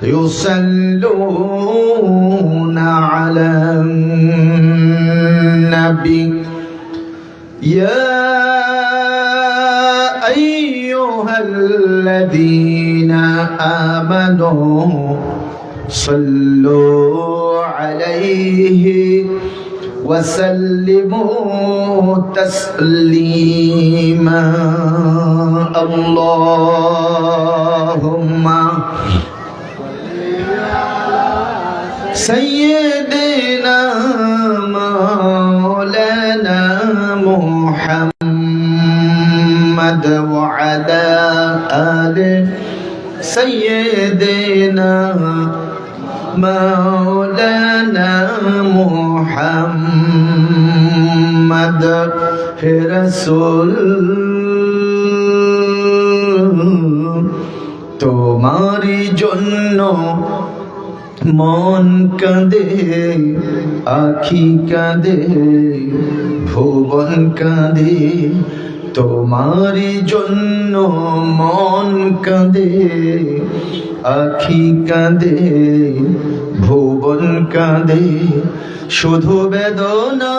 يصلون على النبي يا أيها الذين آمنوا صلوا عليه وسلموا تسليما اللهم سيدنا مولانا محمد وعلى آله سيدنا مولانا محمد رسول তোমারি জন্য মন কাঁদে আখি কাঁদে ভুবন কাঁদে তোমারি জন্য মন কাঁদে আখি কাঁদে ভুবন কাঁদে শুধু বেদনা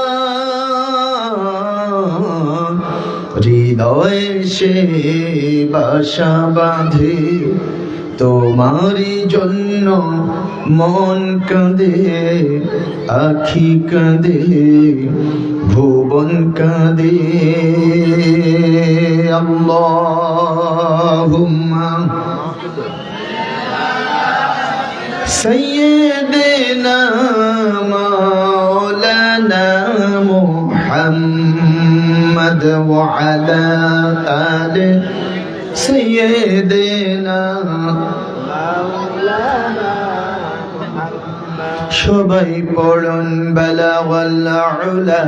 হৃদয়ে সে বাসা বাঁধে তোমারি জন্য মন কাঁদে আখি কাঁদে ভুবন কাঁদে আল্লাহুম্মা সাইয়্যিদিনা মাওলানা মুহাম্মদ ওয়া আলা আলি সাইয়্যিদিনা মাওলানা সবাই পড়ুন বালাগাল উলা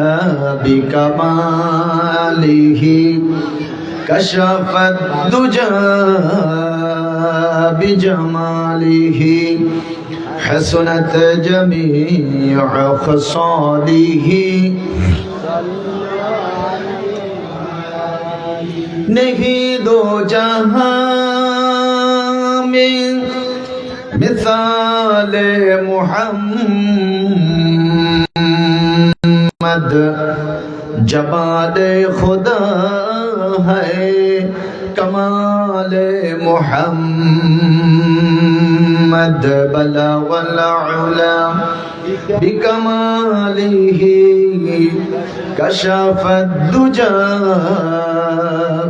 বিকামালিহি কাশাফাত দুজা বিজামালিহি হাসানাত জামিউ খসালিহি नहीं दो जहां में मिसाल मुहम्मद जमाल खुदा है कमाल मुहम्मद बलगल उला बिकमालिही कशफत दुजा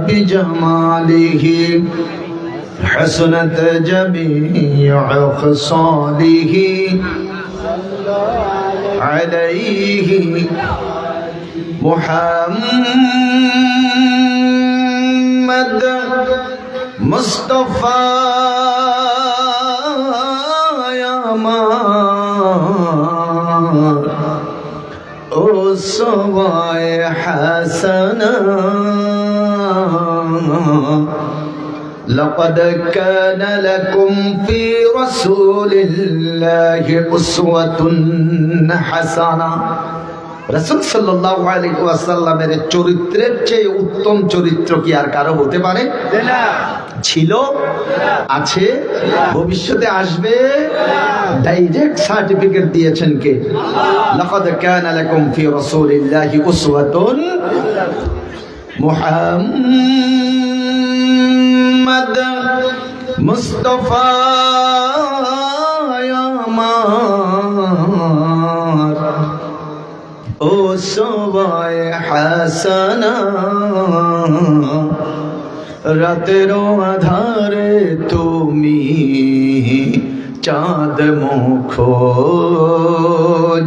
बिजमालिही हसनत जमीउ खसालिही अलैहि मुहम्मद मुस्तफा उसवाए हसना लक़द कान लकुम फी रसूलिल्लाहि उस्वतुन हसना রাসূল সাল্লাল্লাহু আলাইহি ওয়াসাল্লামের চরিত্রের চেয়ে উত্তম চরিত্র কি আর কারো হতে পারে? না। ছিল, আছে, ভবিষ্যতে আসবে, ডাইরেক্ট সার্টিফিকেট দিয়েছেন কে? লাকাদ কানা লাকুম ফি রাসূলিল্লাহি উসওয়াতুন মুহাম্মাদ মুস্তাফা আমার উসওয়ায়ে হাসানা রাতের আধারে তুমি চাঁদ মুখ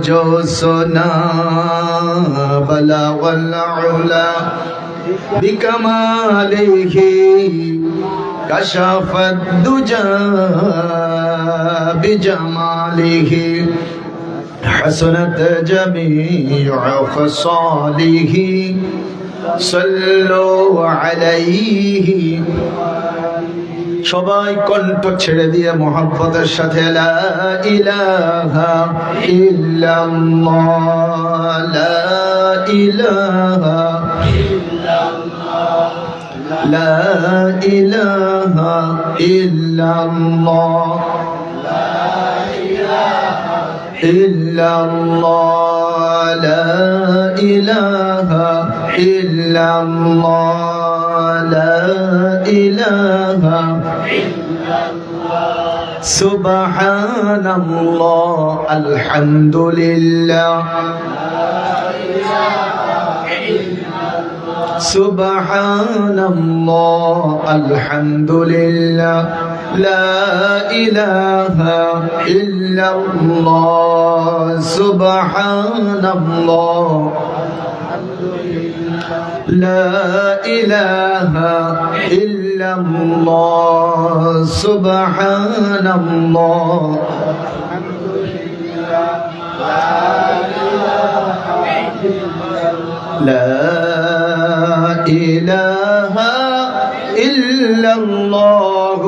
জোসনা বালাগাল উলা বিকামালিহি কাশাফাত দুজা বিজামালিহি حسنت جميع خصاله صلوا عليه সবাই কণ্ঠ ছেড়ে দিয়ে মোহাব্বতের সাথে লা ইলাহা ইল্লাল্লাহ লা ইলাহা ইল্লাল্লাহ লা ইলাহা ইল্লাল্লাহ ইল্লাল্লাহ লা ইলাহা ইল্লাল্লাহ লা ইলাহা সুবহানাল্লাহ আলহামদুলিল্লাহ সুবহানাল্লাহ আলহামদুলিল্লাহ লা ইলাহা ইল্লাল্লাহ সুবহানাল্লাহ লা ইলাহা ইল্লাল্লাহ সুবহানাল্লাহ লা ইলাহা ইল্লাল্লাহ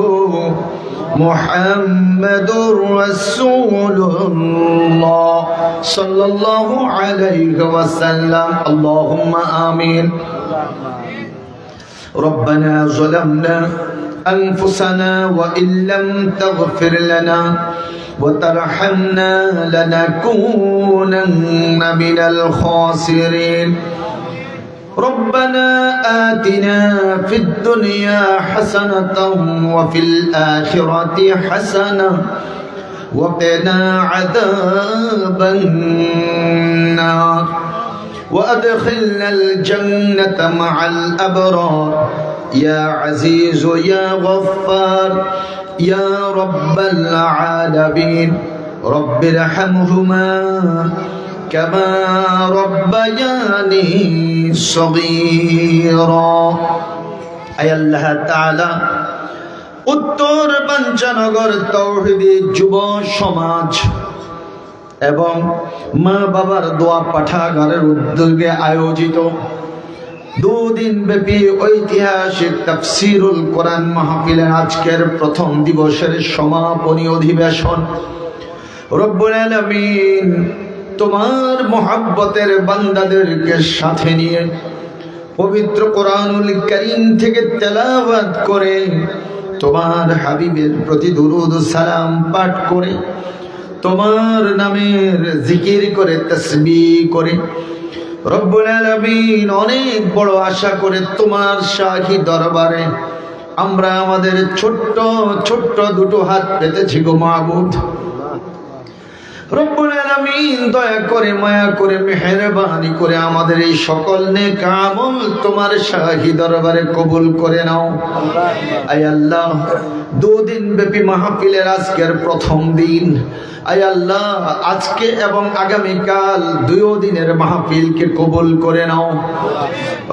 মুহাম্মাদুর রাসূলুল্লাহ সাল্লাল্লাহু আলাইহি ওয়াসাল্লাম আল্লাহুম্মা আমিন ربنا ظلمنا أنفسنا وإن لم تغفر لنا وترحمنا لنكونن من الخاسرين ربنا آتنا في الدنيا حسنة وفي الآخرة حسنة وقنا عذاب النار وأدخلنا الجنة مع الأبرار يا عزيز يا غفار يا رب العالمين رب ارحمهما كما ربياني صغيرا أي الله تعالى উত্তর বাঞ্ছানগর তৌহিদি যুব সমাজ এবং মা বাবার দোয়া পাঠাগারের উদ্যোগে আয়োজিত দুদিন ব্যাপী ঐতিহাসিক তাফসীরুল কোরআন মাহফিলের আজকের প্রথম দিবসের সমাপনী অধিবেশন রব্বুল আলামিন তোমার মহব্বতের বান্দাদেরকে সাথে নিয়ে পবিত্র কোরআনুল কারীম থেকে তেলাওয়াত করে তোমার হাবিবের প্রতি দুরূদ ও সালাম পাঠ করে তোমার নামের জিকির করে তাসবিহ করে রব্বুল আলামিন অনেক বড় আশা করে তোমার শাহী দরবারে আমরা আমাদের ছোট্ট ছোট্ট দুটো হাত পেতেছি গো মাবুদ রব্বুল আলামিন দয়া করে মায়া করে মেহেরবানি করে আমাদের এই সকল নেক আমল তোমার শাহী দরবারে কবুল করে নাও আয় আল্লাহ দুদিন ব্যাপী মাহফিলের আজকের প্রথম দিন আয় আল্লাহ আজকে এবং আগামীকাল দুই দিনের মাহফিলকে কবুল করে নাও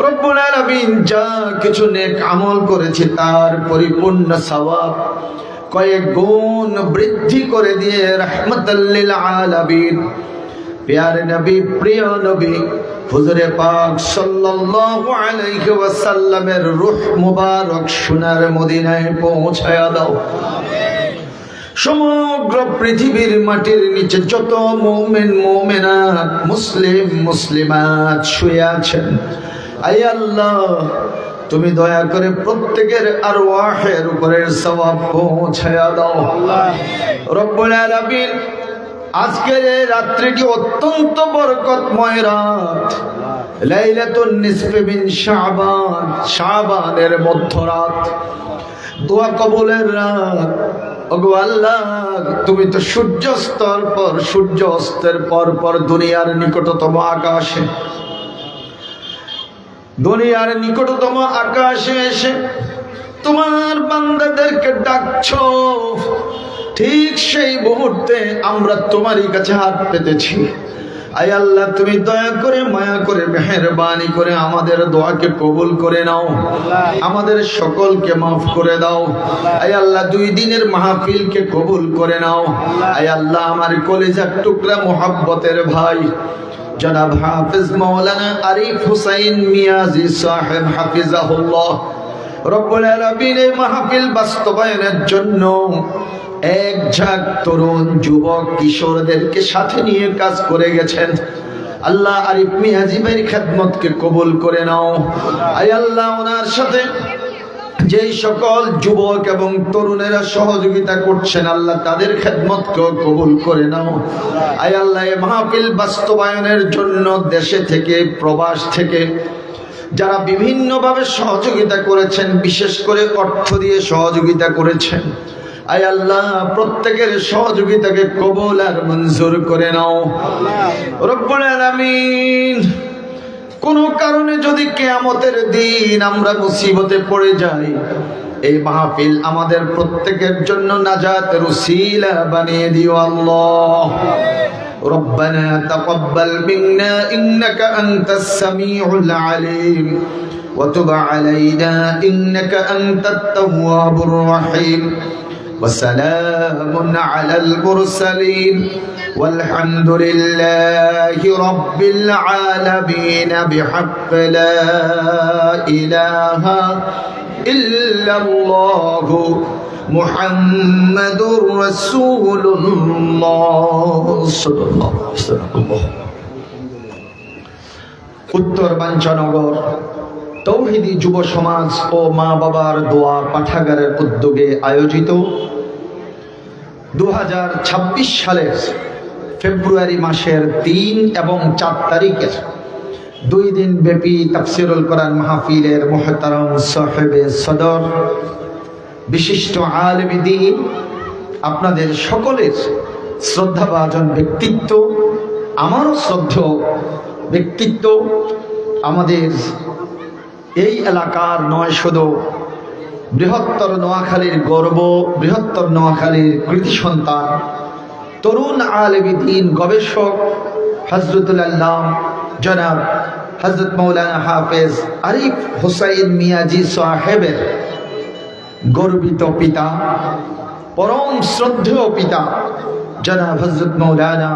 রব্বুল আলামিন যা কিছু নেক আমল করেছে তার পরিপূর্ণ সওয়াব কয়েক গুণ বৃদ্ধি করে দিয়ে রাহমাতাল লিল আলামিন প্যারে নবী প্রিয় নবী হুজুরে পাক সাল্লাল্লাহু আলাইহি ওয়াসাল্লামের রূহ মুবারক সোনার মদিনায় পৌঁছায়া দাও সমগ্র পৃথিবীর মাটির নিচে যত মুমিন মুমিনাত মুসলিম মুসলিমাত শুয়ে আছেন আয় আল্লাহ তুমি দয়া করে প্রত্যেকের আরওয়াহের উপরে সওয়াব পৌঁছায়া দাও রব্বুল আলামিন আজকের এই রাত্রিটি অত্যন্ত বরকতময় রাত লাইলাতুন নিসফি মিন শাবান শাবানের মধ্যরাত দোয়া কবুলের রাত ওগো আল্লাহ তুমি তো সূর্যাস্তের পর সূর্যাস্তের পর পর দুনিয়ার নিকটতম আকাশে দুনিয়ার নিকটতম আকাশে এসে তোমার বান্দাদেরকে ডাকছো ঠিক সেই মুহূর্তে আমরা তোমারই কাছে হাত পেতেছি আয় আল্লাহ তুমি দয়া করে মায়া করে মেহেরবানি করে আমাদের দোয়াকে কবুল করে নাও আমাদের সকলকে মাফ করে দাও আয় আল্লাহ দুই দিনের মাহফিলকে কবুল করে নাও আয় আল্লাহ আমার কলিজার টুকরা মোহাব্বতের ভাই জনাব হাফেজ মাওলানা আরিফ হুসাইন মিয়াজি সাহেব হাফিজাহুল্লাহ রব্বুল আলামিন এই মাহফিল বাস্তবায়নের জন্য এক ঝাঁক তরুণ যুবক কিশোরদেরকে সাথে নিয়ে কাজ করে গেছেন আল্লাহ আরিফ মিয়াজি ভাইয়ের খেদমতকে কবুল করে নাও আয় আল্লাহ ওনার সাথে যেই সকল যুবক এবং তরুণেরা সহযোগিতা করছেন আল্লাহ তাদের খেদমতকে কবুল করে নাও। আয় আল্লাহ, এই মাহফিল বাস্তবায়নের জন্য দেশে থেকে প্রবাস থেকে যারা বিভিন্নভাবে সহযোগিতা করেছেন, বিশেষ করে অর্থ দিয়ে সহযোগিতা করেছেন, আয় আল্লাহ প্রত্যেকের সহযোগিতাকে কবুল আর মঞ্জুর করে নাও রব্বুল আলামিন। কোনো কারণে যদি কিয়ামতের দিন আমরা মুসিবতে পড়ে যাই, এই মাহফিল আমাদের প্রত্যেকের জন্য নাজাতের উসিলা বানিয়ে দিও আল্লাহ। ربنا تقبل منا إنك أنت السميع العليم وتب علينا إنك أنت التواب الرحيم وسلام على المرسلين والحمد لله رب العالمين بحق لا إله إلا الله محمد رسول الله صلى الله عليه وسلم। উত্তর বাঞ্ছানগর তৌহিদি যুব সমাজ ও মা বাবার দোয়া পাঠাগারের উদ্যোগে আয়োজিত 2026 সালের ফেব্রুয়ারি মাসের 3 এবং 4 তারিখের 2 দিন ব্যাপী তাফসীরুল কোরআন মাহফিলের মুহতারাম সাহেবে সদর, বিশিষ্ট আলেমে দ্বীন, আপনাদের সকলের শ্রদ্ধাভাজন ব্যক্তিত্ব, আমারও শ্রদ্ধেয় ব্যক্তিত্ব, আমাদের এই এলাকার নয় শুধু বৃহত্তর নোয়াখালীর গর্ব, বৃহত্তর নোয়াখালীর কৃতি সন্তান, তরুণ আলেমে দ্বীন, গবেষক হযরতুল আল্লাহ জনাব হযরত মাওলানা হাফেজ আরিফ হুসাইন মিয়াজি সাহেবের গর্বিত পিতা, পরম শ্রদ্ধেয় পিতা জনাব হযরত মাওলানা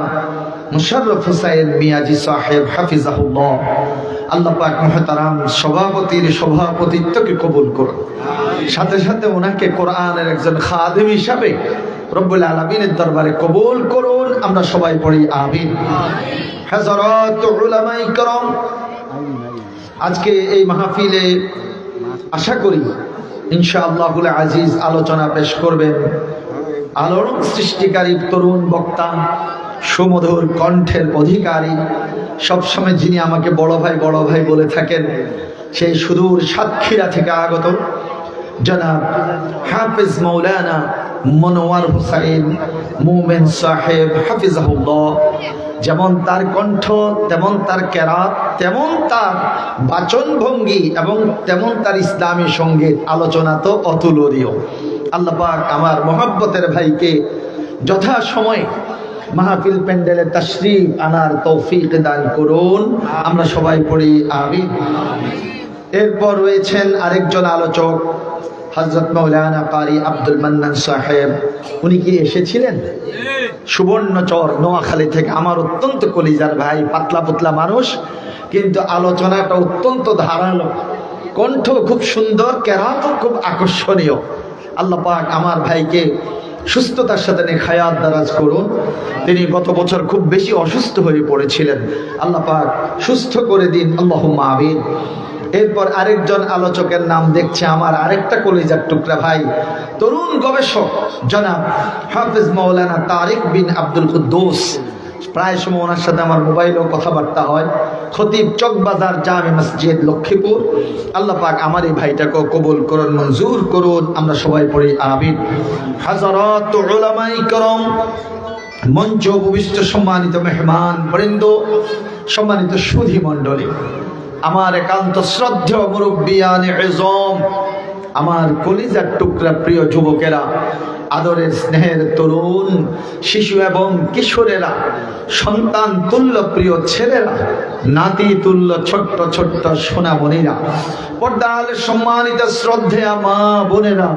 মুশাররফ হুসাইন মিয়াজি সাহেব হাফিজাহুল্লাহ। আল্লাহ পাক মুহতারাম সভাপতির সভাপতিত্বকে কবুল করুন, সাথে সাথে ওনাকে কোরআনের একজন খাদেম হিসাবে রব্বুল আলামিনের দরবারে কবুল করুন। আমরা সবাই পড়ি আমিন। হযরত উলামায়ে কেরাম, আজকে এই মাহফিলে আশা করি ইনশাআল্লাহুল আজিজ আলোচনা পেশ করবেন আলোড়ন সৃষ্টিকারী তরুণ বক্তা, সুমধুর কণ্ঠের অধিকারী, সবসময় যিনি আমাকে বড় ভাই বলে থাকেন, সেই সুদূর সাতক্ষীরা থেকে আগত জনাব হাফেজ মাওলানা মনোয়ার হুসাইন মোমেন সাহেব হাফিজাহুল্লাহ। যেমন তার কণ্ঠ, তেমন তার কেরাত, তেমন তার বাচন ভঙ্গি এবং তেমন তার ইসলামী সঙ্গীত, আলোচনা তো অতুলনীয়। আল্লাহ পাক আমার মহব্বতের ভাইকে যথা সময় মাহফিল প্যান্ডেলে তাশরীফ আনার তৌফিক দান করুন। আমরা সবাই পড়ি আমিন। এরপর রয়েছেন আরেকজন আলোচক হযরত মাওলানা কারি আব্দুল মান্নান সাহেব। উনি কি এসেছিলেন? সুবর্ণচর নোয়াখালী থেকে, আমার অত্যন্ত কলিজার ভাই, পাতলা পুতলা মানুষ, কিন্তু আলোচনাটা অত্যন্ত ধারালো, কণ্ঠ খুব সুন্দর, কেরাতও খুব আকর্ষণীয়। আল্লাহ পাক আমার ভাইকে সুস্থতার সাথে নেখায়াত দারাজ করুন। তিনি গত বছর খুব বেশি অসুস্থ হয়ে পড়েছিলেন, আল্লাহ পাক সুস্থ করে দিন, আল্লাহুম্মা আমিন। এরপর আরেকজন আলোচকের নাম দেখছে আমার আরেকটা কলিজার টুকরা ভাই, তরুণ গবেষক জনাব হাফেজ মাওলানা তারিক বিন আব্দুল কুদ্দুস। প্রায় সময় ওনার সাথে আমার মোবাইলেও কথাবার্তা হয়। খতিব চকবাজার জামে মসজিদ লক্ষ্মীপুর। আল্লাহ পাক আমার এই ভাইটাকেও কবুল করুন, মঞ্জুর করুন। আমরা সবাই পড়ি আমিন। হযরত উলামায়ে কেরাম, মঞ্চ উপবিষ্ট সম্মানিত মেহমান বৃন্দ, সম্মানিত সুধী মণ্ডলী, আমার একান্ত শ্রদ্ধেয় মুরব্বিয়ানে ইজম, আমার কলিজার টুকরা প্রিয় যুবকেরা, আদরের স্নেহের তরুণ শিশু এবং কিশোরেরা, সন্তান তুল্য প্রিয় ছেলেরা, নাতি তুল্য ছোট্ট ছোট্ট সোনামণিরা, পর্দার সম্মানিত শ্রদ্ধেয়া মা বোনেরা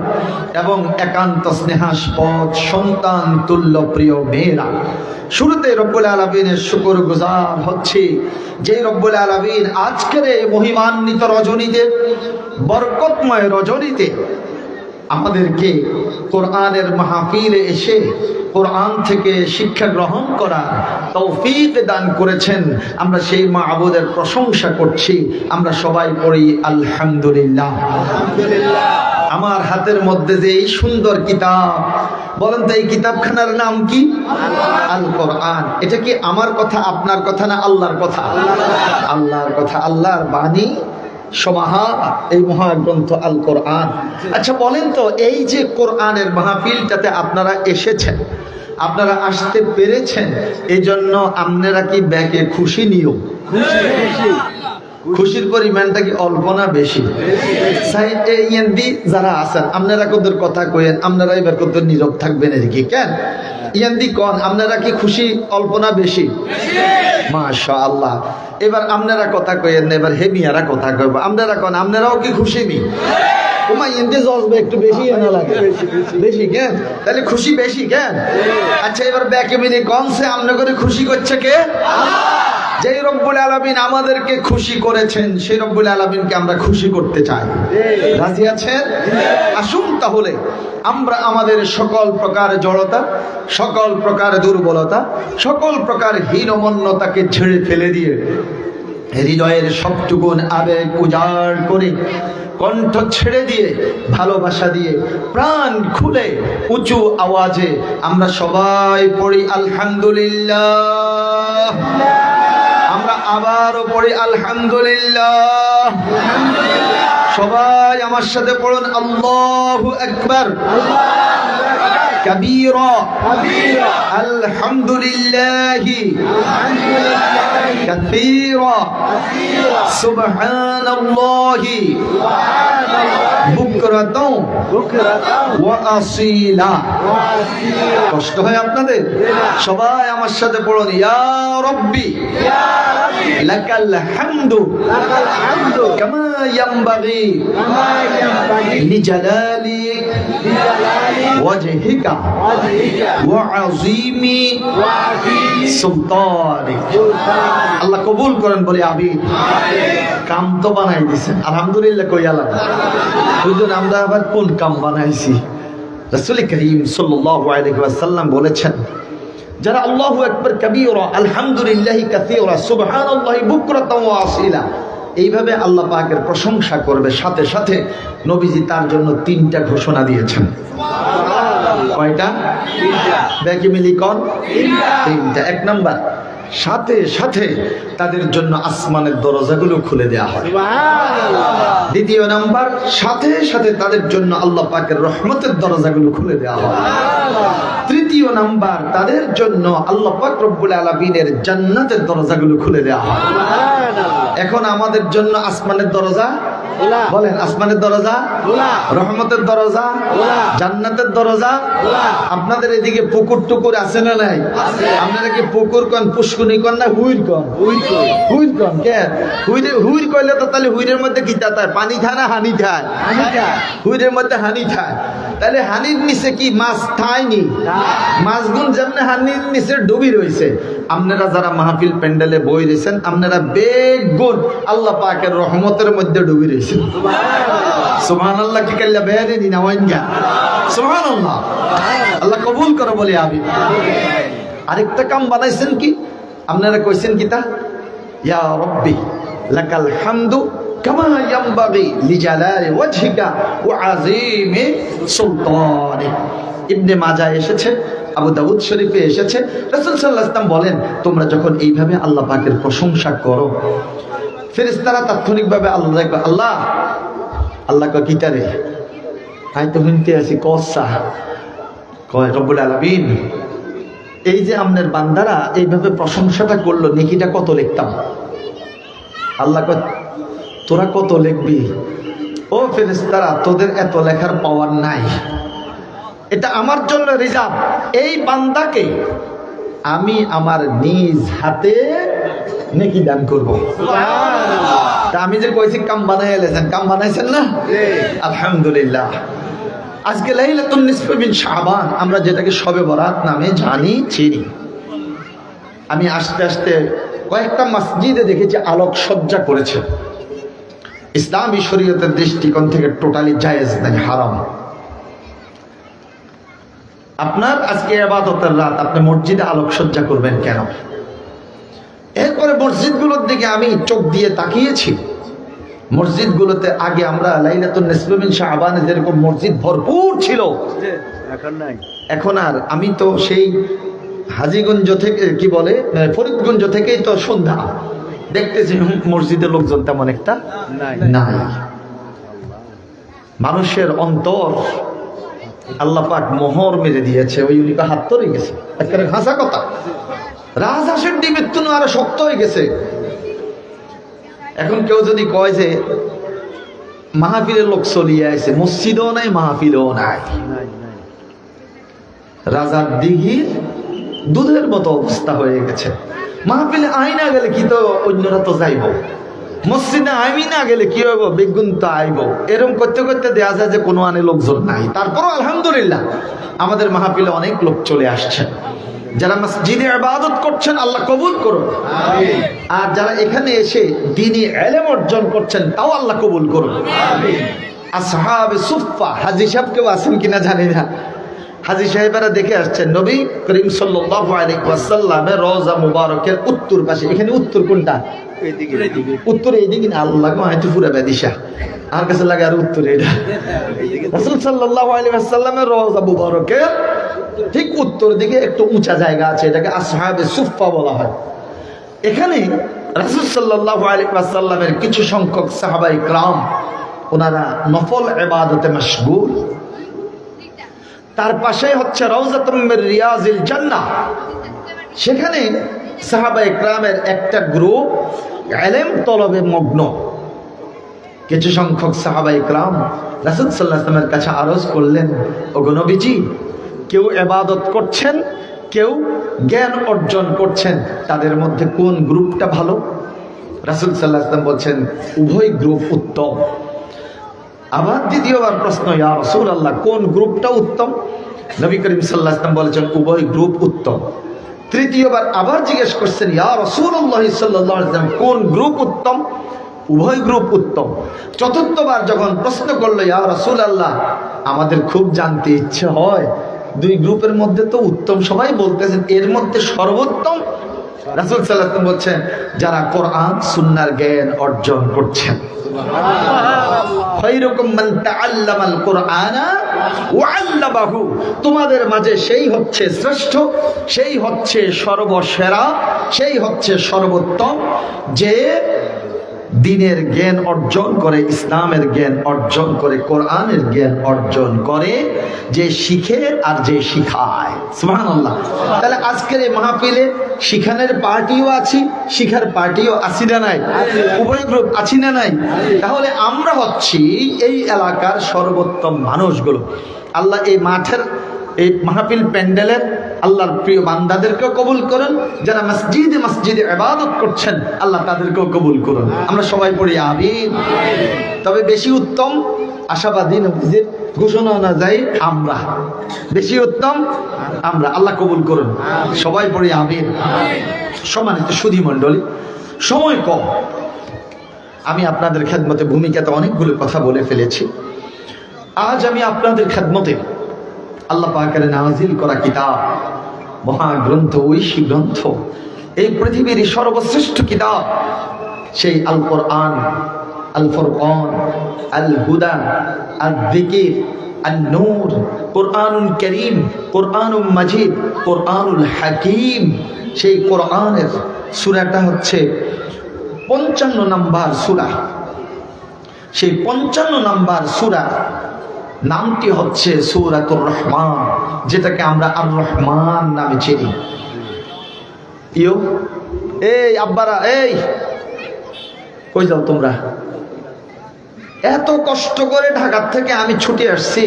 এবং একান্ত স্নেহাস্পদ সন্তান তুল্য প্রিয় মেয়েরা, শুরুতে রব্বুল আলামিনের শুকর গুজার হচ্ছে যে রব্বুল আলামিন আজকের এই মহিমান্বিত রজনীতে, বরকতময় রজনীতে আমাদেরকে কোরআনের মাহফিলে এসে কোরআন থেকে শিক্ষা গ্রহণ করার তৌফিক দান করেছেন। আমরা সেই মাবুদের প্রশংসা করছি। আমরা সবাই পড়ি আলহামদুলিল্লাহ। আমার হাতের মধ্যে যে এই সুন্দর কিতাব, বলেন তো এই কিতাবখানার নাম কি? আল কোরআন। এটা কি আমার কথা, আপনার কথা, না আল্লাহর কথা? আল্লাহর কথা, আল্লাহর বাণী সমাহা এই মহাগ্রন্থ আল কোরআন। আচ্ছা বলেন তো, এই যে কোরআনের মাহফিলটাতে আপনারা এসেছেন, আপনারা আসতে পেরেছেন, এই জন্য আপনারা কি ব্যাকে খুশি নিও? খুশির পরিমাণটা কি অল্প না বেশি? যারা আছেন আপনারা কত কথা কইেন, আপনারা এবার কত নীরব থাকবেন আর কি? কেন ইয়ান্দি কন, আপনারা কি খুশি অল্প না বেশি? মাশাআল্লাহ। এবার আপনারা কথা কইেন, এবার হেমিয়ারা কথা কইব। আপনারা কন, আপনারাও কি খুশি নি? একটু বেশি না লাগে? বেশি কেন? তাহলে খুশি বেশি কেন? আচ্ছা এবার ব্যাকে মিলে কন সে আমনে করে খুশি করছে কে? যেই রব্বুল আলামিন আমাদেরকে খুশি করেছেন, সেই রব্বুল আলামিনকে আমরা খুশি করতে চাই। রাজি আছেন? আসুন তাহলে আমরা আমাদের সকল প্রকার জড়তা, সকল প্রকার দুর্বলতা, সকল প্রকার হীনমন্যতাকে ছেড়ে ফেলে দিয়ে হৃদয়ের সবটুকুন আবেগ উজাড় করে, কণ্ঠ ছেড়ে দিয়ে, ভালোবাসা দিয়ে, প্রাণ খুলে উঁচু আওয়াজে আমরা সবাই পড়ি আলহামদুলিল্লাহ। আমরা আবারও পড়ি আলহামদুলিল্লাহ। সবাই আমার সাথে পড়ুন আল্লাহু আকবার কাবীরা আলহামদুলিল্লাহি কাসীরা সুবহানাল্লাহি বুকরাতাও ওয়া আসীলা। কষ্ট হয় আপনাদের? সবাই আমার সাথে পড়ুন ইয়া রাব্বি লাকাল হামদু কামা ইয়ানবাগি লিজালালিক ওয়াজহিকা ওয়া আযীমি সুলতানিক। আল্লাহ কবুল করেন বলে আমিন। কাম তো বানাই দিয়েছেন, আলহামদুলিল্লাহ কই আলাম বুঝুন। আমরা আবার কোন কাম বানাইছি? রাসূল করিম সাল্লাল্লাহু আলাইহি ওয়াসাল্লাম বলেছেন, যারা আল্লাহু আকবার কাবীরা আলহামদুলিল্লাহি কাসীরা সুবহানাল্লাহি বুকরাতাও ওয়া আসীলা এইভাবে আল্লাহ পাকের প্রশংসা করবে, সাথে সাথে নবীজি তার জন্য 3টা ঘোষণা দিয়েছেন। কয়টা? ব্যাকে মিলি কর 3টা। 1 নাম্বার, সাথে সাথে তাদের জন্য আসমানের দরজাগুলো খুলে দেওয়া হয়। 2 নাম্বার, সাথে সাথে তাদের জন্য আল্লাহ পাকের রহমতের দরজাগুলো খুলে দেওয়া হয়। 3 নাম্বার, তাদের জন্য আল্লাহ পাক রব্বুল আলামিনের জান্নাতের দরজাগুলো খুলে দেওয়া হয়। এখন আমাদের জন্য আসমানের দরজা বলেন, আসমানের দরজা, রহমতের দরজা, জান্নাতের দরজা। আপনাদের এদিকে পুকুর টুকুর আছে না নাই? আপনারা কি পুকুর কন, পুষ্কুনি কন, না হুইর কন? হুইর কন। কেন হুইর কইলে তো তাহলে হুইরের মধ্যে কি তাতায়? পানি খায় না হানি খায়? হুইরের মধ্যে হানি খায়। তাহলে হানির নিচে কি মাছ থায়নি? মাছগুন যেমন হানির নিচে ডুবি রয়েছে, আপনারা যারা মাহফিল প্যান্ডেলে বই রয়েছেন, আপনারা বেগুন আল্লাহ পাকের রহমতের মধ্যে ডুবি রয়েছেন। সুবহানাল্লাহ কি কাল্লা বেয়ারে নি নাওয়াইঙ্গা। সুবহানাল্লাহ। আল্লাহ কবুল করে বলে আমি। আরেকটা কাম বানাইছেন কি? আপনারা কইছেন কি তা? ইয়া রাব্বি লাকাল হামদু কামা ইয়ানবাগি লিজালালি ওয়াজহিকা ওয়া আযীমি সুলতানিক। ইবনে মাজাহ এসেছে, আবু দাউদ শরীফে এসেছে, রাসূল সাল্লাল্লাহু আলাইহি ওয়াসাল্লাম বলেন, তোমরা যখন এইভাবে আল্লাহ পাকের প্রশংসা করো, ফেরেশতারা তাৎক্ষণিকভাবে আল্লাহ আল্লাহ কিতারে আই তো শুনতে আছি কসা কয় রব্বুল আলামিন, এই যে আপনার বান্দারা এইভাবে প্রশংসাটা করলো, নেকিটা কত লিখতাম? আল্লাহ কয় তোরা কত লিখবি? ও ফেরেশতারা, তোদের এত লেখার পাওয়ার নাই, এটা আমার জন্য রিজার্ভ। এই বান্দাকে আমি আমার নিজ হাতে নেকি দান করব। তা আমি যে কইছি কাম বানাই এলেছেন, কাম বানাইছেন না? আলহামদুলিল্লাহ। আজকে লাইলাতুন নিসফে মিন শাবান, আমরা যেটাকে শবে বরাত নামে জানি চিনি। আমি আস্তে আস্তে কয়েকটা মসজিদে দেখেছি আলোকসজ্জা করেছে। ইসলামী শরীয়তের দৃষ্টিকোণ থেকে টোটালি জায়েজ নাই, হারাম। আপনার আজকে ইবাদতের রাত, আপনি মসজিদে আলোকসজ্জা করবেন কেন? এরপরে মসজিদগুলোর দিকে আমি চোখ দিয়ে তাকিয়েছি, মসজিদগুলোতে আগে আমরা লাইলাতুন নিসফে মিন শাবানে যেরকম মসজিদ ভরপুর ছিল, এখন নাই। এখন আর আমি তো সেই হাজীগঞ্জ থেকে কি বলে ফরিদগঞ্জ থেকেই তো সন্ধ্যা দেখতেছি মসজিদের লোকজন তেমন একটা নাই। মানুষের অন্তর আল্লাহ পাক মোহর মেরে দিয়েছে, ওই উলিকা হাত তরে গেছে, একেবারে হাসা কথা। রাজহাঁসের ডিমের তুনো আরো শক্ত হয়ে গেছে। এখন কেউ যদি কয় যে মাহফিলের লোক চলিয়ে আছে, মসজিদও নাই মাহফিলও নাই, রাজার দিঘির দুধের মতো অবস্থা হয়ে গেছে। মাহফিলে আইনা গেলে কি তো অন্যরা তো যাইব, মসজিদে আইমি না গেলে কি হইব, বেগুন তো আইব। এরকম করতে করতে দেয়া যায় যে কোনো আনে লোকজন নাই। তারপরও আলহামদুলিল্লাহ আমাদের মাহফিলে অনেক লোক চলে আসছে। যারা মসজিদে ইবাদত করছেন আল্লাহ কবুল করুন, আর যারা এখানে এসে দ্বীনি ইলম অর্জন করছেন তাও আল্লাহ কবুল করুন। আসহাবে সুফফা হাজী সাহেব কেউ আছেন কিনা জানি না, হাজী সাহেবেরা দেখে আসছেন নবী করিম সাল্লাল্লাহু আলাইহি ওয়াসাল্লামের রওজা মুবারকের উত্তর পাশে। এখানে উত্তর কোনটা? উত্তর এইদিকে না, আল্লাহ গো হয়তো পুরা বেদিশা আমার কাছে লাগে আর উত্তর এটা। রাসূল সাল্লাল্লাহু আলাইহি ওয়াসাল্লামের রওজা মুবারকের ঠিক উত্তর দিকে একটু উঁচা জায়গা আছে, এটাকে আসহাবে সুফফা বলা হয়। এখানে রাসূল সাল্লাল্লাহু আলাইহি ওয়াসাল্লামের কিছু সংখ্যক সাহাবায়ে কিরাম ওনারা নফল ইবাদতে মশগুল। তার পাশেই হচ্ছে রাউযাতুম মির রিয়াজিল জান্নাহ, সেখানে সাহাবায়ে কিরামের একটা গ্রুপ ইলম তলবে মগ্ন। কিছু সংখ্যক সাহাবায়ে কিরাম রাসূল সাল্লাল্লাহু আলাইহি ওয়াসাল্লামের কাছে আরজ করলেন, ওগো নবীজি, কেউ ইবাদত করছেন, কেউ জ্ঞান অর্জন করছেন, তাদের মধ্যে কোন গ্রুপটা ভালো? রাসূল সাল্লাল্লাহু আলাইহি ওয়াসাল্লাম বলছেন, উভয় গ্রুপ উত্তম। আবার দ্বিতীয়বার প্রশ্ন, ইয়া রাসূলুল্লাহ, কোন গ্রুপটা উত্তম? নবী করিম সাল্লাল্লাহু আলাইহি ওয়াসাল্লাম বলেছেন, উভয় গ্রুপ উত্তম। তৃতীয়বার আবার জিজ্ঞেস করছেন, ইয়া রাসূলুল্লাহ সাল্লাল্লাহু আলাইহি ওয়াসাল্লাম, কোন গ্রুপ উত্তম? উভয় গ্রুপ উত্তম। চতুর্থবার যখন প্রশ্ন করলো, ইয়া রাসূলুল্লাহ, আমাদের খুব জানতে ইচ্ছে হয়, দুই গ্রুপের মধ্যে তো উত্তম সবাই বলতেছেন, এর মধ্যে সর্বোত্তম? রাসূল সাল্লাল্লাহু আলাইহি ওয়াসাল্লাম বলছেন, যারা কোরআন সুন্নাহর জ্ঞান অর্জন করছেন। খায়রুকুম মান তাআল্লামাল কুরআনা ওয়া আল্লামাহু, তোমাদের মাঝে সেই হচ্ছে শ্রেষ্ঠ, সেই হচ্ছে সর্বসেরা, সেই হচ্ছে সর্বোত্তম, যে দ্বীনের জ্ঞান অর্জন করে, ইসলামের জ্ঞান অর্জন করে, কোরআনের জ্ঞান অর্জন করে, যে শিখে আর যে শিখায়। সুবহানাল্লাহ। তাহলে আজকের এই মাহফিলে শিখানের পার্টিও আছি, শিখার পার্টিও আছি না নাই? উভয় গ্রুপ আছি না নাই? তাহলে আমরা হচ্ছি এই এলাকার সর্বোত্তম মানুষগুলো। আল্লাহ এই মাঠের, এই মাহফিল প্যান্ডেলের আল্লাহর প্রিয় বান্দাদেরকেও কবুল করুন, যারা মসজিদে মসজিদে ইবাদত করছেন আল্লাহ তাদেরকেও কবুল করুন। আমরা সবাই পড়ি আমিন। তবে বেশি উত্তম আশাবাদী নবীজির ঘোষণা অনুযায়ী আমরা, বেশি উত্তম আমরা, আল্লাহ কবুল করুন। সবাই পড়ি আমিন। সম্মানিত সুধী মণ্ডলী, সময় কম, আমি আপনাদের খেদমতে ভূমিকাতে অনেকগুলো কথা বলে ফেলেছি। আজ আমি আপনাদের খেদমতে আল্লাহ পাকের নাজিল করা কিতাব, মহাগ্রন্থ, ঐশী গ্রন্থ, এই পৃথিবীর সর্বশ্রেষ্ঠ কিতাব, সেই আল কোরআন, আল ফুরকান, আল হুদা, আল যিকির, আল নূর, কোরআনুল করিম, কোরআনুল মাজিদ, কোরআনুল হাকিম। সেই কোরআনের সূরাটা হচ্ছে 55 নম্বর সূরা। সেই 55 নম্বর সূরা নামটি হচ্ছে সূরাতুর রহমান, যেটাকে আমরা আর রহমান নামে চিনি। এই আব্বারা, এই কই যাও তোমরা? এত কষ্ট করে ঢাকার থেকে আমি ছুটে আসছি,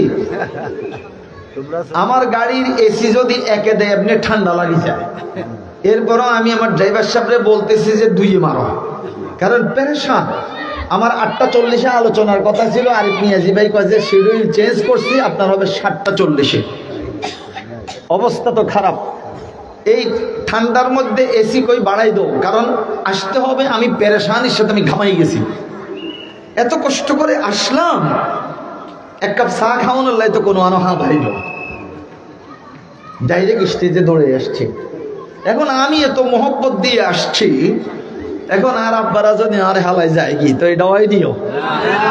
আমার গাড়ির এসি যদি একে দেয় এমনি ঠান্ডা লাগি যায়। এরপরও আমি আমার ড্রাইভার সাহেবরে বলতেছি যে 2 মারো, কারণ পেরেশান। আমার 8:40 আলোচনার কথা ছিল, আরিফ মিয়াজি ভাই কয় যে শিডিউল চেঞ্জ করছি, আপনার হবে 7:40। অবস্থা তো খারাপ। এই ঠান্ডার মধ্যে এসি কই বাড়াই দাও, কারণ আসতে হবে। আমি পেরেশানির সাথে আমি ঘামাই গেছি, এত কষ্ট করে আসলাম। এক কাপ চা খাওয়ানোর লাই তো কোনো আনোহা ভাই না, ডাইরেক্ট স্টেজে দৌড়ে আসছি। এখন আমি এত মহব্বত দিয়ে আসছি, এখন আর আব্বারা যদি আর হালাই যায় কি, তো এটা হয়নিও,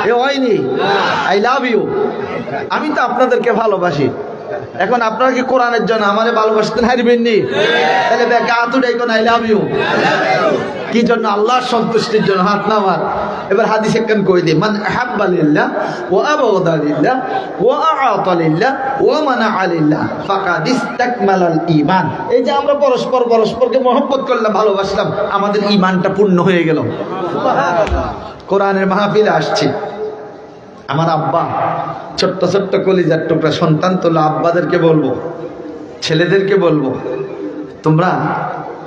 এ হয়নি। আই লাভ ইউ, আমি তো আপনাদেরকে ভালোবাসি। এখন আপনারা কি কোরআনের জন্য আমারে ভালোবাসতেন হারিবেননি? তাহলে ব্যাকে হাত উঠে এখন আই লাভ ইউ কি জন্য? আল্লাহর সন্তুষ্টির জন্য। হাত নামার। এবার হাদিস একখান কইলি, মান আহাব্বা লিল্লাহ ওয়া আবগাদা লিল্লাহ ওয়া আ'তা লিল্লাহ ওয়া মানা'a লিল্লাহ ফাকাদ ইসতাকমালাল ঈমান। এই যে আমরা পরস্পরকে মহব্বত করলাম, ভালোবাসলাম, আমাদের ঈমানটা পূর্ণ হয়ে গেল। সুবহানাল্লাহ। কোরআনের মাহফিলে আসছি, আমার আব্বা ছোট্ট ছোট্ট কলিজার টুকরা সন্তান তোলা আব্বাদেরকে বলবো, ছেলেদেরকে বলবো, তোমরা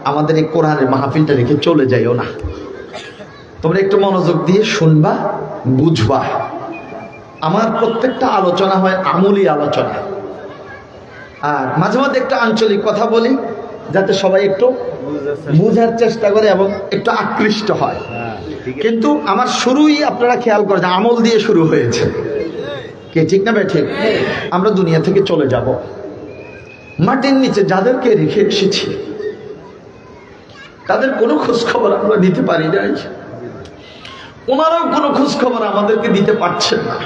আমাদের এই কোরআনের মাহফিলটা রেখে চলে যাইও না। তোমরা একটু মনোযোগ দিয়ে শুনবা, বুঝবা। আমার প্রত্যেকটা আলোচনা হয় আমলি আলোচনা, আর মাঝে মাঝে একটু আঞ্চলিক কথা বলি যাতে সবাই একটু বুঝার চেষ্টা করে এবং একটু আকৃষ্ট হয়। কিন্তু আমার শুরুই আপনারা খেয়াল করে যে আমল দিয়ে শুরু হয়েছে, কে ঠিক না? ঠিক। আমরা দুনিয়া থেকে চলে যাব, মাটির নিচে যাদেরকে রেখে এসেছি তাদের কোনো খোঁজ খবর আমরা দিতে পারি নাই, ওনারাও কোনো খোঁজ খবর আমাদেরকে দিতে পারছেন না।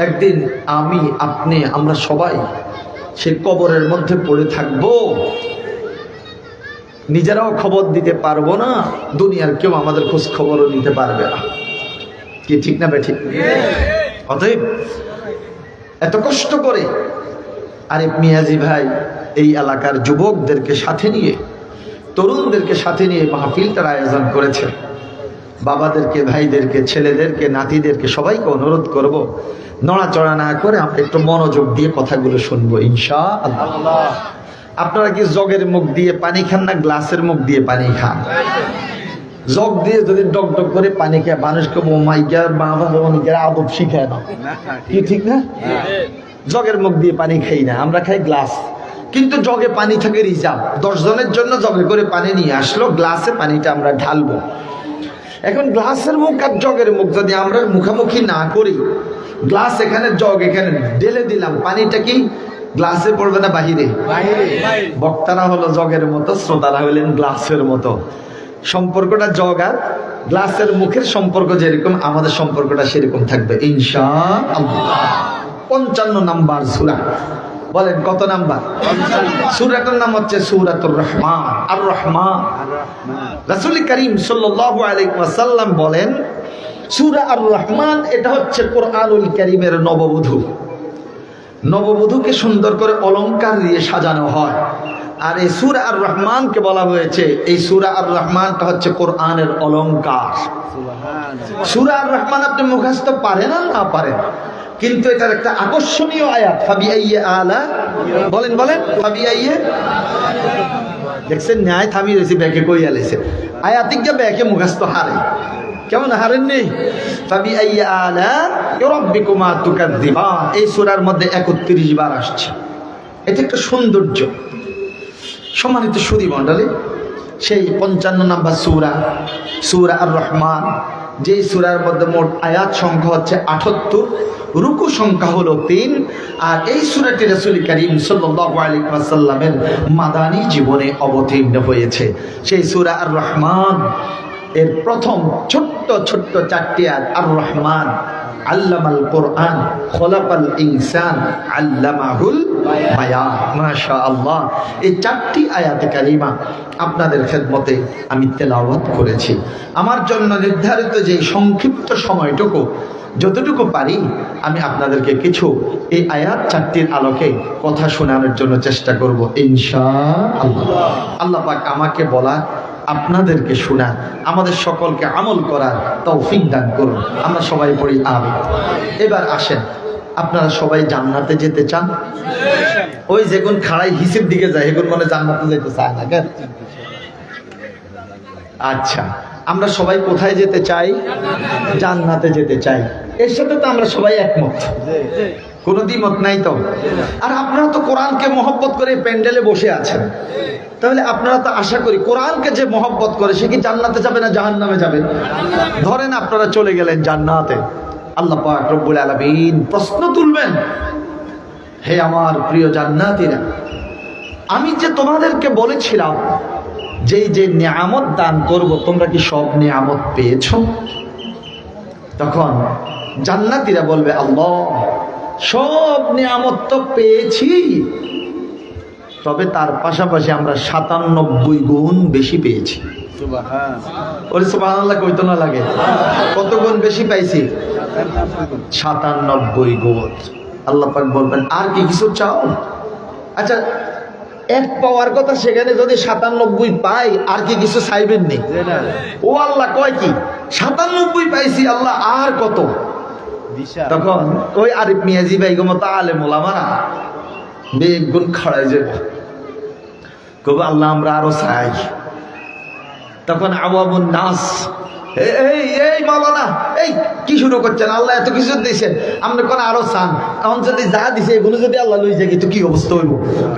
একদিন আমি, আপনি, আমরা সবাই সেই কবরের মধ্যে পড়ে থাকবো, নিজেরাও খবর দিতে পারবো না, দুনিয়ার কেউ আমাদের খোঁজ খবরও দিতে পারবে না, কি ঠিক না? ঠিক। অতএব এত কষ্ট করে আরিফ মিয়াজি ভাই এই এলাকার যুবকদেরকে সাথে নিয়ে, তরুণদেরকে সাথে নিয়ে মাহফিলটার আয়োজন করেছে। বাবাদেরকে, ভাইদেরকে, ছেলেদেরকে, নাতিদেরকে সবাইকে অনুরোধ করব, নড়াচড়া না করে আমরা একটু মনোযোগ দিয়ে কথাগুলো শুনবো ইনশাআল্লাহ। আপনারা কি জগের মুখ দিয়ে পানি খান না গ্লাসের মুখ দিয়ে পানি খান? জগ দিয়ে যদি ডক ডক করে পানি খায় মানুষকে আদব শিখায় না, কি ঠিক না? জগের মুখ দিয়ে পানি খাই না, আমরা খাই গ্লাস। কিন্তু জগে পানি থাকে রিজার্ভ, 10 জনের জন্য জগে করে পানি নিয়ে আসলো, গ্লাসে পানিটা আমরা ঢালবো। এখন গ্লাসের মুখ আর জগের মুখ যদি আমরা মুখামুখি না করি, গ্লাস এখানে, জগ এখানে, ঢেলে দিলাম, পানিটা কি গ্লাসে পড়বে না বাহিরে? বক্তারা হলো জগের মতো, শ্রোতারা হইলেন গ্লাসের মতো। সম্পর্কটা জগ আর গ্লাসের মুখের সম্পর্ক যেরকম, আমাদের সম্পর্কটা সেরকম থাকবে ইনশাআল্লাহ। 55 নাম্বার সূরা। বলেন কত নাম্বার? সূরাটার নাম হচ্ছে সূরাতুর রহমান। আর রহমান, রাসূল করিম সাল্লাল্লাহু আলাইহি ওয়াসাল্লাম বলেন সূরা আর রহমান এটা হচ্ছে কোরআনুল কারীমের নববধূ। নববধূকে সুন্দর করে অলংকার দিয়ে সাজানো হয়, আর এই সূরা আর রহমানকে বলা হয়েছে, এই সূরা আর রহমানটা হচ্ছে কোরআনের অলংকার। সূরা আর রহমান আপনি মুখস্থ পারেন আর না পারেন, কিন্তু এটার একটা আকর্ষণীয় আয়াত, ফাবিআইয়ি আলা, বলেন ফাবিআইয়ি, দেখছেন ন্যায় থামি রয়েছে, ব্যাকে কইয়া লেছে আয়াতিকে ব্যাকে মুখস্থ হারে, কেমন হারেননি? ফাবিআইয়ি আলা রাব্বিকুমা তুকাযযিবান, এই সূরার মধ্যে 31 বার আসছে। এটা একটা সৌন্দর্য। সম্মানিত সুধী মণ্ডলী, সেই 55 নাম্বার সূরা, সূরা আর রহমান, যেই সূরার মধ্যে মোট আয়াত সংখ্যা হচ্ছে 78, রুকু সংখ্যা হলো 3, আর এই সূরাটি রাসূল করিম সাল্লাল্লাহু আলাইহি ওয়াসাল্লামের মাদানী জীবনে অবতীর্ণ হয়েছে। সেই সূরা আর রহমান এর প্রথম ছোট্ট ছোট্ট 4টি আয়াত, আর রহমান আল্লামাল কোরআন খলাকাল ইনসান আল্লামাহুল বায়ান। মাশাআল্লাহ, এই 4টি আয়াতে কারিমা আপনাদের খেদমতে আমি তেলাওয়াত করেছি। আমার জন্য নির্ধারিত যে সংক্ষিপ্ত সময়টুকু, যতটুকু পারি আমি আপনাদেরকে কিছু এই আয়াত 4টির আলোকে কথা শোনানোর জন্য চেষ্টা করব ইনশাআল্লাহ। আল্লাহ পাক আমাকে বলা, আপনাদেরকে শোনা, আমাদের সকলকে আমল করার তৌফিক দান করুন। আমরা সবাই পড়ি আমিন। এবার আসেন, আপনারা সবাই জান্নাতে যেতে চান? ওই যেগুন খাড়াই হিসেব দিকে যায় এগুন মনে জান্নাতে যেতে চায় না কেন? আচ্ছা, আমরা সবাই কোথায় যেতে চাই? জান্নাতে যেতে চাই। এর সাথে তো আমরা সবাই একমত, কোনো দ্বিমত নাই তো। আর আপনারা তো কোরআনকে মহব্বত করে প্যান্ডেলে বসে আছেন, তাহলে আপনারা তো আশা করি কোরআনকে যে মহব্বত করে সে কি জান্নাতে যাবে না জাহান্নামে যাবে? ধরেন আপনারা চলে গেলেন জান্নাতে, আল্লাহ পাক রব্বুল আলামিন প্রশ্ন তুলবেন, হে আমার প্রিয় জান্নাতীরা, আমি যে তোমাদেরকে বলেছিলাম যেই যে নিয়ামত দান করব তোমরা কি সব নিয়ামত পেয়েছো? তখন জান্নাতীরা বলবে, আল্লাহ সব নিয়ামত তো পেয়েছি, তবে তার পাশাপাশি আমরা 97 গুণ বেশি পেয়েছি। ওরে সুবহানাল্লাহ কইতো না লাগে? কত গুণ বেশি পাইছি? 97 গুণ। আল্লাহ পাক বলবেন, আর কি কিছু চাও? আচ্ছা, এক পাওয়ার কথা, সেখানে যদি 97 পাই আর কি কিছু চাইবেন নি? ও আল্লাহ কয় কি 97 পাইছি আল্লাহ, আর কত? তখন ওই আরিফ মিয়াজি ভাই মতো আলেম ওলামারা বেগুন খাড়াই যাবে, কবে আল্লাহ আমরা আরো চাই। তখন আওয়ামুন নাস, এই মাওলানা, এই কি শুরু করছেন? আল্লাহ এত কিছু দিয়েছেন, আপনি কোন আরো চান? এখন যদি যা দিছে এগুলো যদি আল্লাহ লই যায় তো কি অবস্থা হইব?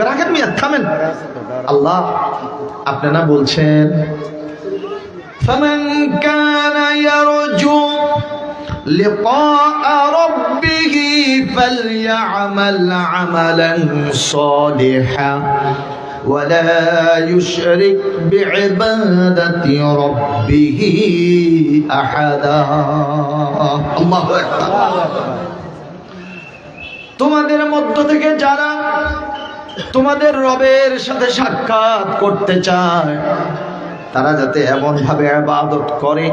রাখেন মিয়া, থামেন। আল্লাহ আপনি না বলছেন, ফামান কানা ইয়ারজু লিকা রাব্বিহি ফালইআমাল আমালান সালিহান ولا يشرك بعبادة ربه أحدا الله أكبر। তোমাদের মধ্য থেকে যারা তোমাদের রবের সাথে সাক্ষাৎ করতে চায় তারা যাতে এমন ভাবে ইবাদত করে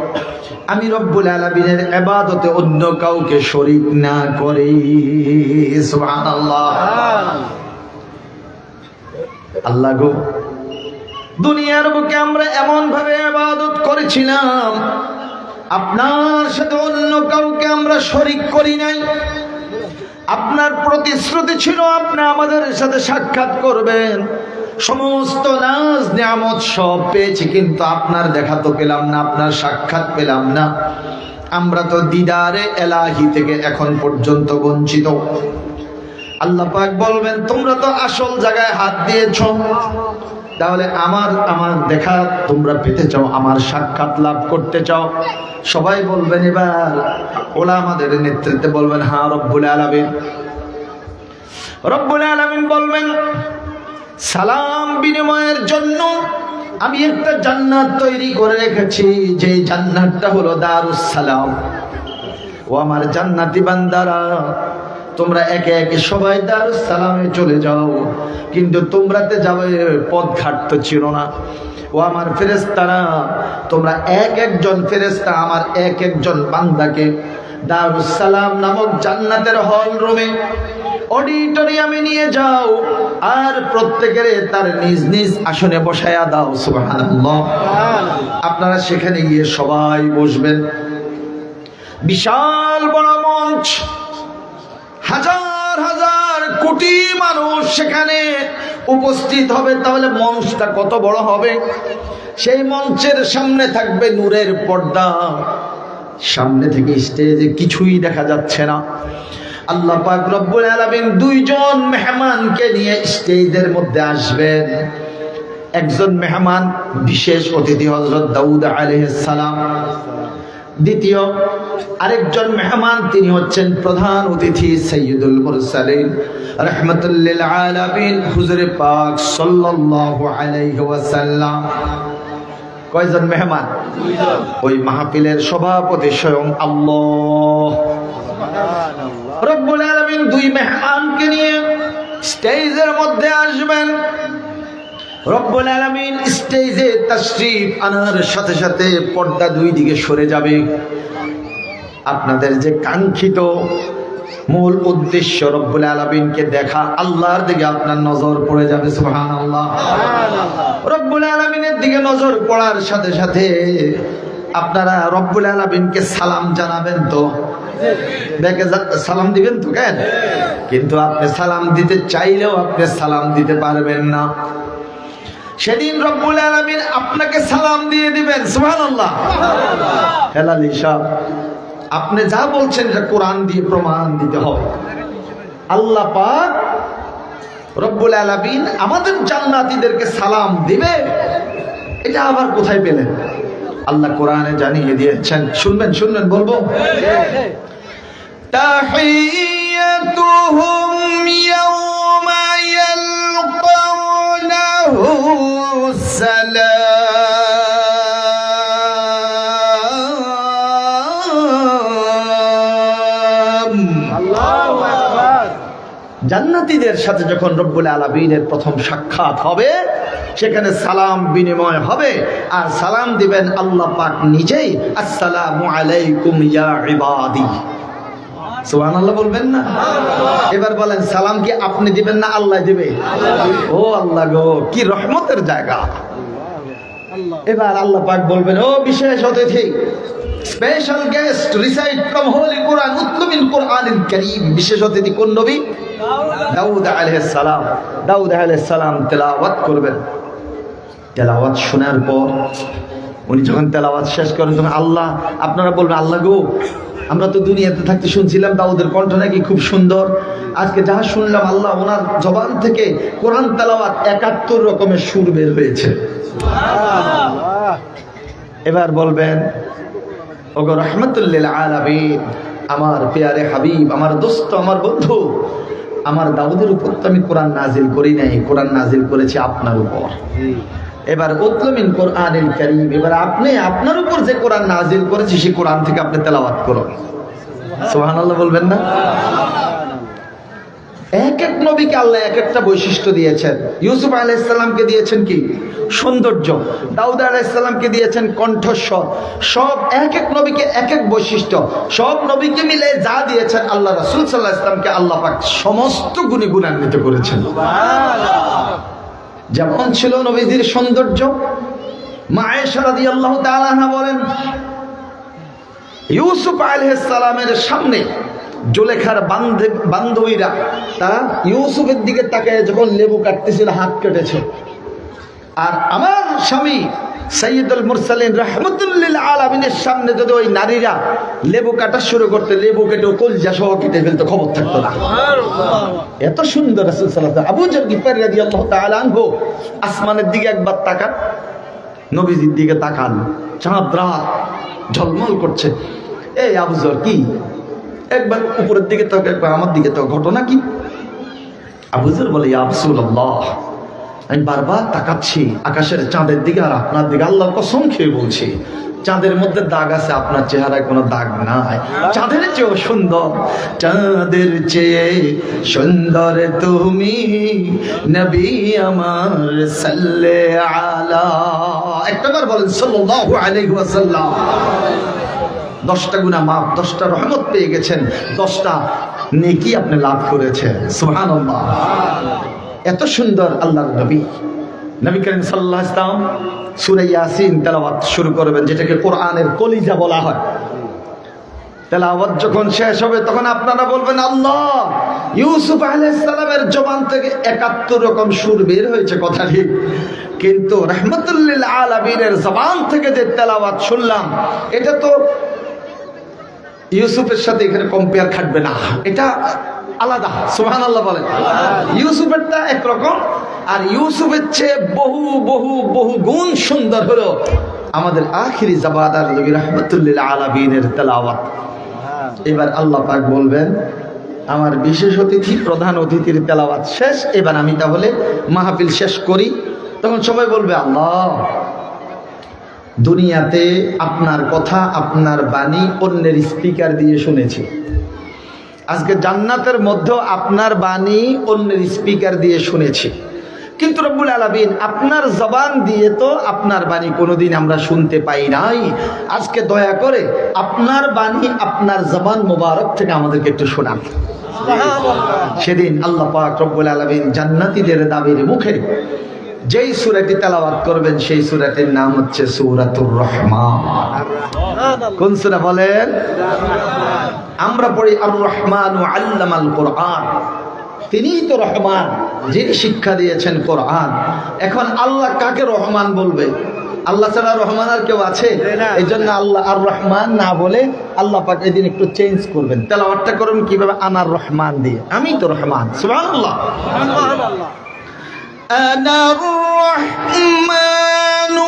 আমি রব্বুল আলামিনের ইবাদতে অন্য কাউকে শরীক না করে। সুবহানাল্লাহ। আল্লাহ গো, দুনিয়ার বুকে আমরা এমন ভাবে ইবাদত করেছিলাম, আপনার সাথে অন্য কাউকে আমরা শরীক করি নাই। আপনার প্রতিশ্রুতি ছিল আপনি আমাদের সাথে সাক্ষাৎ করবেন, সমস্ত নাজ নিয়ামত সব পেয়েছি, কিন্তু আপনার দেখা তো পেলাম না, আপনার সাক্ষাৎ পেলাম না। আমরা তো দিদারে এলাহি থেকে এখন পর্যন্ত বঞ্চিত। আল্লাহ পাক বলবেন, তোমরা তো আসল জায়গায় হাত দিয়েছো, তাহলে আমার দেখা তোমরা পেতে চাও, আমার সাক্ষাৎ লাভ করতে চাও? সবাই বলবেন, এবার ওলামাদের নেতৃত্বে বলবেন, হ্যাঁ রব্বুল আলামিন। রব্বুল আলামিন বলবেন, সালাম বিনিময়ের জন্য আমি একটা জান্নাত তৈরি করে রেখেছি, যে জান্নাতটা হলো দারুস সালাম। ও আমার জান্নাতি বান্দারা, তোমরা একে একে সবাই দারুস সালামে চলে যাও, কিন্তু তোমরাতে যাবে পথ ঘাট তো ছিল না। ও আমার ফেরেশতারা, তোমরা এক একজন ফেরেশতা আমার এক একজন বান্দাকে দারুস সালাম নামক জান্নাতের হল রুমে, অডিটোরিয়ামে নিয়ে যাও, আর প্রত্যেকের তার নিজ নিজ আসনে বসায়া দাও। সুবহানাল্লাহ। আপনারা সেখানে গিয়ে সবাই বসবেন, বিশাল বড় মঞ্চ, হাজার হাজার কোটি মানুষ সেখানে উপস্থিত হবে। তাহলে মঞ্চটা কত বড় হবে? সেই মঞ্চের সামনে থাকবে নূরের পর্দা, সামনে থেকে স্টেজে কিছুই দেখা যাচ্ছে না। আল্লাহ পাক রব্বুল আলামিন দুইজন মেহমানকে নিয়ে স্টেজের মধ্যে আসবেন। একজন মেহমান বিশেষ অতিথি হযরত দাউদ আলাইহিস সালাম, দ্বিতীয় আরেকজন মেহমান তিনি হচ্ছেন প্রধান অতিথি সাইয়্যিদুল মুরসালিন রাহমাতুল লিল আলামিন হুজুরে পাক সাল্লাল্লাহু আলাইহি ওয়াসাল্লাম। কয়জন মেহমান? দুইজন। ওই মাহফিলের সভাপতি স্বয়ং আল্লাহ। সুবহানাল্লাহ। রব্বুল আলামিন দুই মেহমানকে নিয়ে স্টেজের মধ্যে আসবেন। রব্বুল আলামিন স্টেজে তাশরীফ আনার সাথে সাথে পর্দা দুই দিকে সরে যাবে। আপনাদের যে কাঙ্ক্ষিত মূল উদ্দেশ্য রব্বুল আলামিনকে দেখা, আল্লাহর দিকে আপনার নজর পড়ে যাবে। সুবহানাল্লাহ। রব্বুল আলামিনের দিকে নজর পড়ার সাথে সাথে আপনারা রব্বুল আলামিনকে সালাম জানাবেন তো? দেখে সালাম দিবেন তো? কেন? কিন্তু আপনি সালাম দিতে চাইলেও আপনি সালাম দিতে পারবেন না। সেদিন রব্বুল আলামিন আপনাকে সালাম দিয়ে দিবেন। সুবহানাল্লাহ। হেলালি সাহেব, আপনি যা বলছেন এটা কোরআন দিয়ে প্রমাণ দিতে হবে। আল্লাহ পাক রব্বুল আলামিন আমাদের জান্নাতীদেরকে সালাম দিবে, এটা আবার কোথায় পেলেন? আল্লাহ কোরআনে জানিয়ে দিয়েছেন। শুনবেন বলবো, তাহিয়াতুহুম ইয়াওমা ইয়ালকাউনাহু সালাম জান্নাতীদের সাথে যখন রব্বুল আলামিনের প্রথম সাক্ষাৎ হবে, সেখানে সালাম বিনিময় হবে, আর সালাম দিবেন আল্লাহ পাক নিজেই, আসসালামু আলাইকুম ইয়া ইবাদি। সুবহানাল্লাহ বলবেন না? এবার বলেন, সালাম কি আপনি দিবেন না আল্লাহ দিবে? ও আল্লাহ গো, কি রহমতের জায়গা। এবার আল্লাহ পাক বলবেন, ও বিশেষ অতিথি, special guest, recite from holy Quran, উতলু মিন কোরআনিল কারীম। বিশেষ অতিথি কোন নবী? দাউদ আলাইহিস সালাম। দাউদ আলাইহিস সালাম তেলাওয়াত করবেন। তেলাওয়াত শোনার পর উনি যখন তেলাওয়াত শেষ করেন, তখন আল্লাহ, আপনারা বলবেন, আল্লাহ গো, আমরা তো দুনিয়াতে থাকতে শুনছিলাম দাউদের কণ্ঠ নাকি খুব সুন্দর, আজকে যা শুনলাম আল্লাহ, ওনার জবান থেকে কোরআন তেলাওয়াত ৭১ রকমের সুর বের হয়েছে। এবার বলবেন, ওগো রাহমাতুল লিল আলামিন, আমার পেয়ারে হাবিব, আমার দোস্ত, আমার বন্ধু, আমার দাউদের উপর তো আমি কোরআন নাজিল করি নাই, কোরআন নাজিল করেছি আপনার উপর। এবার উতলু মিন কোরআনিল কারীম, এবার আপনি আপনার উপর যে কোরআন নাজিল করেছি সেই কোরআন থেকে আপনি তেলাওয়াত করুন। সুবহানাল্লাহ বলবেন না? এক এক নবীকে আল্লাহ এক একটা বৈশিষ্ট্য দিয়েছেন। ইউসুফ আলাইহিস সালামকে দিয়েছেন কি? সৌন্দর্য। দাউদ আলাইহিস সালামকে দিয়েছেন কণ্ঠস্বর। সব এক এক নবীকে এক এক বৈশিষ্ট্য। সব নবীকে মিলে যা দিয়েছেন, আল্লাহ রাসূল সাল্লাল্লাহু আলাইহি ওয়াসাল্লামকে আল্লাহ পাক সমস্ত গুণে গুণান্বিত করেছেন। যেমন ছিল নবীজির সৌন্দর্য, মা আয়েশা রাদিয়াল্লাহু তাআলা আনহা বলেন, ইউসুফ আলাইহিস সালামের সামনে জুলেখার বান্ধবীরা তারা ইউসুফের দিকে তাকায় যখন লেবু কাটতেছিল, হাত কেটেছে। আর আমার স্বামী সাইয়্যিদুল মুরসালিন রাহমাতুল লিল আলামিনের সামনে যদি ওই নারীরা লেবু কাটা শুরু করতে, লেবু কেটে কলজা সহ কেটে ফেলতে, খবর থাকতো না। এত সুন্দর রাসূল সাল্লাল্লাহু আলাইহি ওয়াসাল্লাম। আবু যর গিফারী রাদিয়াল্লাহু তাআলা আনহু আসমানের দিকে একবার তাকান, নবীজির দিকে তাকান, চাঁদ রাত ঝলমল করছে। এই আবু যর, কি? একবার উপরের দিকে তাকান, একবার আমার দিকে তাকান, ঘটনা কি? আবু যর বলে, ইয়া রাসূলুল্লাহ, আমি বারবার তাকাচ্ছি আকাশের চাঁদের দিকে আর আপনার দিকে, আল্লাহর কসম খেয়ে বলছি, চাঁদের মধ্যে দাগ আছে, আপনার চেহারায় কোনো দাগ নাই। চাঁদের চেয়েও সুন্দর, চাঁদের চেয়ে সুন্দর তুমি নবী আমার সাল্লাল্লাহু আলা, একবার বলেন সাল্লাল্লাহু আলাইহি ওয়াসাল্লাম। 10টা গুনাহ মাফ, 10টা রহমত পেয়ে গেছেন, 10টা নেকি আপনি লাভ করেছেন। সুবহানাল্লাহ। এত সুন্দর আল্লাহর নবী, নবী করিম সাল্লাল্লাহু আলাইহি ওয়াসাল্লাম সূরা ইয়াসিন তেলাওয়াত শুরু করবেন, যেটাকে কোরআনের কলিজা বলা হয়। তেলাওয়াত যখন শেষ হবে, তখন আপনারা বলবেন, আল্লাহ, ইউসুফ আলাইহিস সালামের জবান থেকে ৭১ রকম সুর বের হয়েছে, কথা ঠিক, কিন্তু রাহমাতুল লিল আলামিনের জবান থেকে যে তেলাওয়াত শুনলাম, এটা তো ইউসুফের সাথে এখানে কম্পেয়ার খাটবে না, এটা আলাদা। সুবহানাল্লাহ বলেন। ইউসুফেরটা একরকম, আর ইউসুফের চেয়ে বহু বহু বহু গুণ সুন্দর হলো আমাদের আখিরি জাবাদার নবী রাহমাতুল লিল আলামিনের তেলাওয়াত। এবার আল্লাহ পাক বলবেন, আমার বিশেষ অতিথি, প্রধান অতিথির তেলাওয়াত শেষ, এবার আমি তাহলে মাহফিল শেষ করি। তখন সবাই বলবে, আল্লাহ, দুনিয়াতে আপনার কথা, আপনার বাণী অন্যের স্পিকার দিয়ে শুনেছি, আজকে জান্নাতের মধ্যে আপনার বাণী অন্যের স্পিকার দিয়ে শুনেছি, কিন্তু রব্বুল আলামিন আপনার জবান দিয়ে তো আপনার বাণী কোনোদিন আমরা শুনতে পাই নাই। আজকে দয়া করে আপনার বাণী আপনার জবান মোবারক থেকে আমাদেরকে একটু শোনান। সেদিন আল্লাহ পাক রব্বুল আলামিন জান্নাতীদের দাবির মুখে যেই সূরাটি তেলাওয়াত করবেন, সেই সূরাটির নাম হচ্ছে সূরাতুর রহমান। কোন সূরা বলেন? আমরা পড়ি আর রহমানু আল্লামাল কোরআন, তিনিই তো রহমান, যিনি শিক্ষা দিয়েছেন কোরআন। এখন আল্লাহ কাকে রহমান বলবে? আল্লাহ ছাড়া রহমান আর কেউ আছে? এই জন্য আল্লাহ আর রহমান না বলে আল্লাহ পাক এদিন একটু চেঞ্জ করবেন। তেলাওয়াতটা করবেন কিভাবে? আনার রহমান দিয়ে, আমি তো রহমান। সুবহানাল্লাহ। আনার রহমানু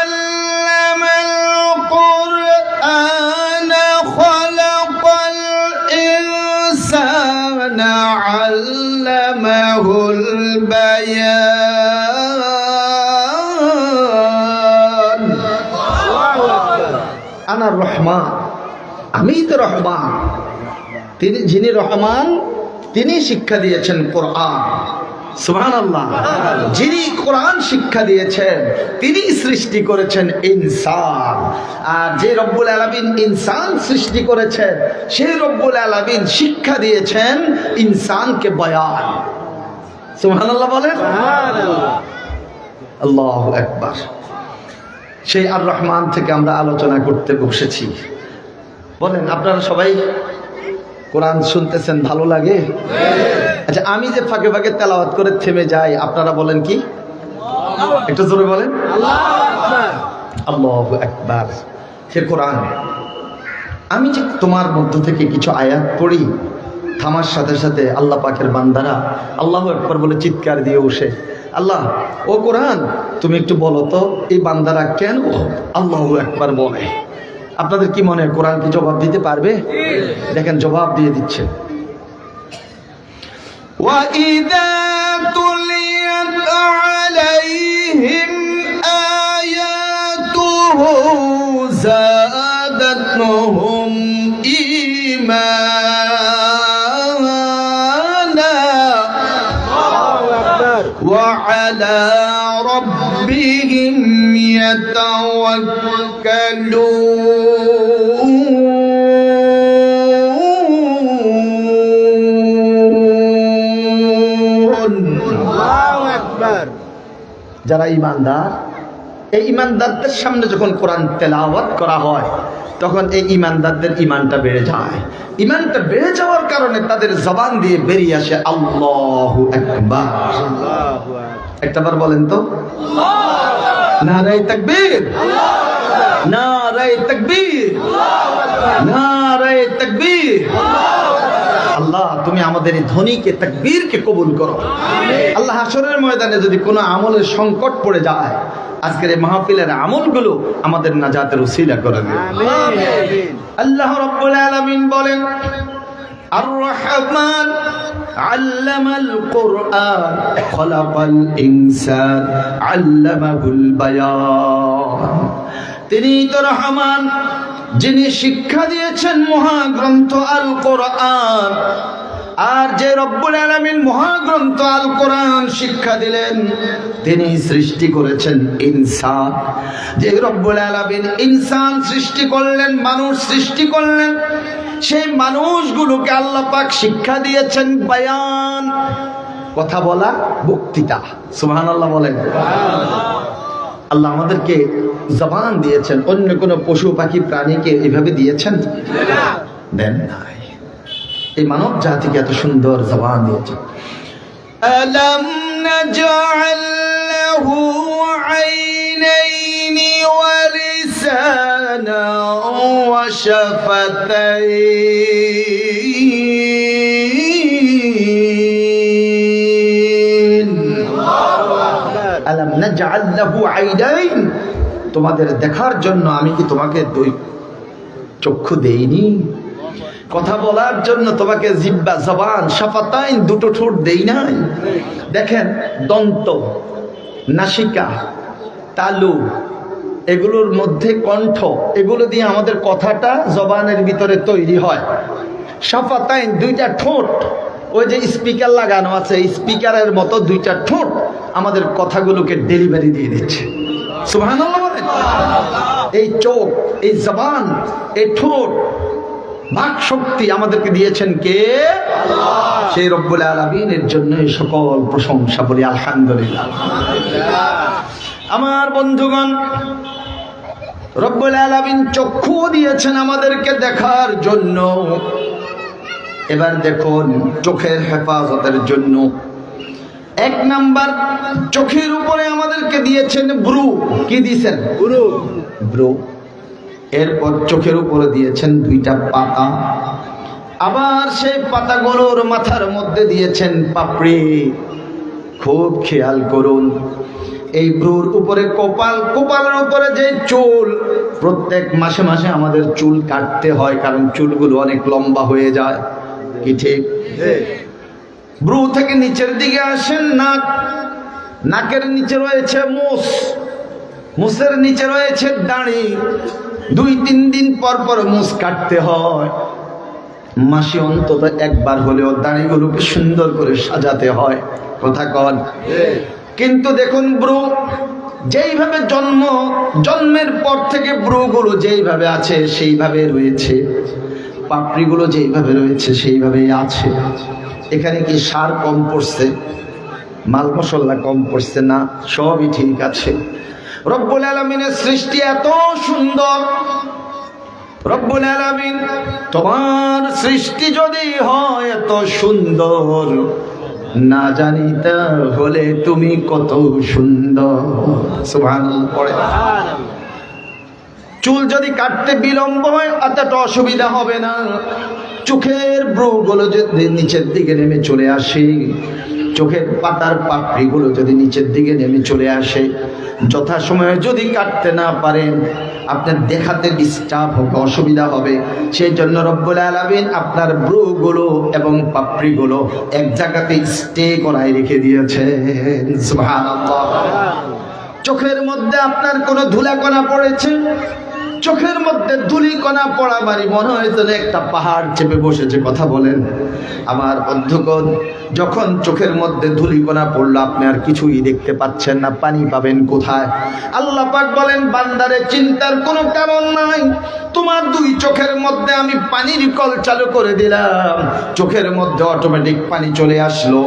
আল্লামাল কোরআন খালাকাল ইনসানা আল্লামাহুল বায়ান। আনার রহমান, আমি তো রহমান, তিনি যিনি রহমান তিনি শিক্ষা দিয়েছেন কোরআন। সুবহানাল্লাহ। যিনি কোরআন শিক্ষা দিয়েছেন তিনি সৃষ্টি করেছেন ইনসান। আর যে রব্বুল আলামিন ইনসান সৃষ্টি করেছেন সেই রব্বুল আলামিন শিক্ষা দিয়েছেন ইনসানকে বয়ান। সুবহানাল্লাহ বলেন। আল্লাহু আকবার। সেই আর রহমান থেকে আমরা আলোচনা করতে বসেছি। বলেন আপনারা সবাই কোরআন শুনতেছেন, ভালো লাগে? আচ্ছা, আমি যে ফাঁকে ফাঁকে তেলাওয়াত করে থেমে যাই, আপনারা বলেন কি? একটু জোরে বলেন আল্লাহু আকবার। হে কোরআন, আমি যে তোমার মধ্য থেকে কিছু আয়াত পড়ি, থামার সাথে সাথে আল্লাহ পাকের বান্দারা আল্লাহু আকবার বলে চিৎকার দিয়ে উঠে, আল্লাহ ও কোরআন তুমি একটু বলো তো এই বান্দারা কেন আল্লাহু আকবার বলে? আপনাদের কি মনে হয় কোরআন কি জবাব দিতে পারবে? দেখেন জবাব দিয়ে দিচ্ছে। وَإِذَا تُلِيَتْ عَلَيْهِمْ آيَاتُهُ زَادَتْهُمْ إِيمَانًا وَعَلَى رَبِّهِمْ যারা ইমানদার, এই ইমানদারদের সামনে যখন কোরআন তেলাওয়াত করা হয় তখন এই ইমানদারদের ইমানটা বেড়ে যায়। ইমানটা বেড়ে যাওয়ার কারণে তাদের জবান দিয়ে বেরিয়ে আসে আল্লাহু আকবার। একটাবার বলেন তো নারায়ে তাকবীর, নারায়ে তাকবীর, নারায়ে তাকবীর। আল্লাহ তুমি আমাদের এই ধ্বনিকে তাকবীরকে কবুল করো। আল্লাহ হাশরের ময়দানে যদি কোনো আমলের সংকট পড়ে যায়, আজকের এই মাহফিলের আমলগুলো আমাদের নাজাতের উসিলা করে দেন। আল্লাহ রাব্বুল আলামিন বলেন আর রহমান আল্লামাল কুরআন খলাকাল ইনসান আল্লামাহুল বায়ান। তিনি তো রহমান, যিনি শিক্ষা দিয়েছেন মহাগ্রন্থ আল কোরআন। আর যে রব্বুল আলামিন মহাগ্রন্থ আল কোরআন শিক্ষা দিলেন তিনি সৃষ্টি করেছেন ইনসান। যে রব্বুল আলামিন ইনসান সৃষ্টি করলেন, মানুষ সৃষ্টি করলেন, সেই মানুষগুলোকে আল্লাহ পাক শিক্ষা দিয়েছেন বায়ান, কথা বলা, বক্তৃতা। সুবহানাল্লাহ বলেন। আল্লাহ আমাদেরকে জবান দিয়েছেন, অন্য কোনো পশু পাখি প্রাণীকে এভাবে দিয়েছেন? দেন নাই। এই মানব জাতিকে এত সুন্দর জবান দিয়েছেন। আলাম নাজআল লাহু আইনাইনি ওয়া লিসানান ওয়া শাফাতাইন। আলাম নাজআল লাহু আইনাইন, তোমাদের দেখার জন্য আমি কি তোমাকে দুই চক্ষু দেইনি? কথা বলার জন্য তোমাকে জিহ্বা, জবান, শাফাতাইন, দুটো ঠোঁট দেই নাই? দেখেন দন্ত, নাসিকা, তালু, এগুলোর মধ্যে কণ্ঠ, এগুলো দিয়ে আমাদের কথাটা জবানের ভিতরে তৈরি হয়। শাফাতাইন, দুইটা ঠোঁট, ওই যে স্পিকার লাগানো আছে, স্পিকারের মতো দুইটা ঠোঁট আমাদের কথাগুলোকে ডেলিভারি দিয়ে দিচ্ছে। সুবহানাল্লাহ বলেন। এই চোখ, এই জবান, এই ঠোঁট, বাক শক্তি আমাদেরকে দিয়েছেন কে? আল্লাহ। সেই রব্বুল আলামিনের জন্য সকল প্রশংসা বলি আলহামদুলিল্লাহ। আমার বন্ধুগণ, রব্বুল আলামিন চক্ষু দিয়েছেন আমাদেরকে দেখার জন্য। এবার দেখুন চোখের হেফাজতের জন্য এক নাম্বার, চোখের উপরে আমাদেরকে দিয়েছেন ব্রু। কি দিয়েছেন? ব্রু। এরপর চোখের উপরে দিয়েছেন দুইটা পাতা, আবার সেই পাতাগুলোর মাথার মধ্যে দিয়েছেন পাপড়ি। খুব খেয়াল করুন, এই ব্রুর উপরে কপাল, কপালের উপরে যে চুল, প্রত্যেক মাসে মাসে আমাদের চুল কাটতে হয়, কারণ চুলগুলো অনেক লম্বা হয়ে যায়। কি ঠিক? ব্রু থেকে নিচের দিকে আসেন নাক, নাকের নিচে রয়েছে মুছ, মুছের নিচে রয়েছে দাড়ি। 2-3 দিন পর পর মুছ কাটতে হয়। মাসে অন্তত একবার হলেও দাড়িগুলোকে সুন্দর করে সাজাতে হয়, কথা কন। কিন্তু দেখুন ব্রু যেইভাবে জন্মের পর থেকে ব্রুগুলো যেইভাবে আছে সেইভাবে রয়েছে, পাপড়িগুলো যেইভাবে রয়েছে সেইভাবেই আছে। এখানে কি সার কম পড়ছে, মাল মশলা কম পড়ছে না? সবই ঠিক আছে। রব্বুল আলামিনের সৃষ্টি এত সুন্দর। রব্বুল আলামিন, তোমার সৃষ্টি যদি হয় এত সুন্দর, না জানি তাহলে তুমি কত সুন্দর। সুবহানাল্লাহ পড়ে। চুল যদি কাটতে বিলম্ব হয় অতটা অসুবিধা হবে না। চোখের ব্রুগুলো যদি নিচের দিকে নেমে চলে আসে, চোখের পাতার পাপড়িগুলো যদি নিচের দিকে নেমে চলে আসে, যথাসময়ে যদি কাটতে না পারেন আপনার দেখাতে ডিস্টার্ব হবে, অসুবিধা হবে। সেই জন্য রব্বুল আলামিন আপনার ব্রুগুলো এবং পাপড়িগুলো এক জায়গাতে স্টে করায় রেখে দিয়েছেন। সুবহানাল্লাহ। চোখের মধ্যে আপনার কোনো ধুলাকণা পড়েছে, চোখের মধ্যে ধুলিকণা পড়া বাড়ি মনে হয় যেন একটা পাহাড় চেপে বসেছে, কথা বলেন। আমার বন্ধুগণ, যখন চোখের মধ্যে ধুলিকণা পড়লো আপনি আর কিছুই দেখতে পাচ্ছেন না, পানি পাবেন কোথায়? আল্লাহ পাক বলেন, বান্দারে চিন্তার কোনো কারণ নাই, তোমার দুই চোখের মধ্যে আমি পানির কল চালু করে দিলাম, চোখের মধ্যে অটোমেটিক পানি চলে আসলো।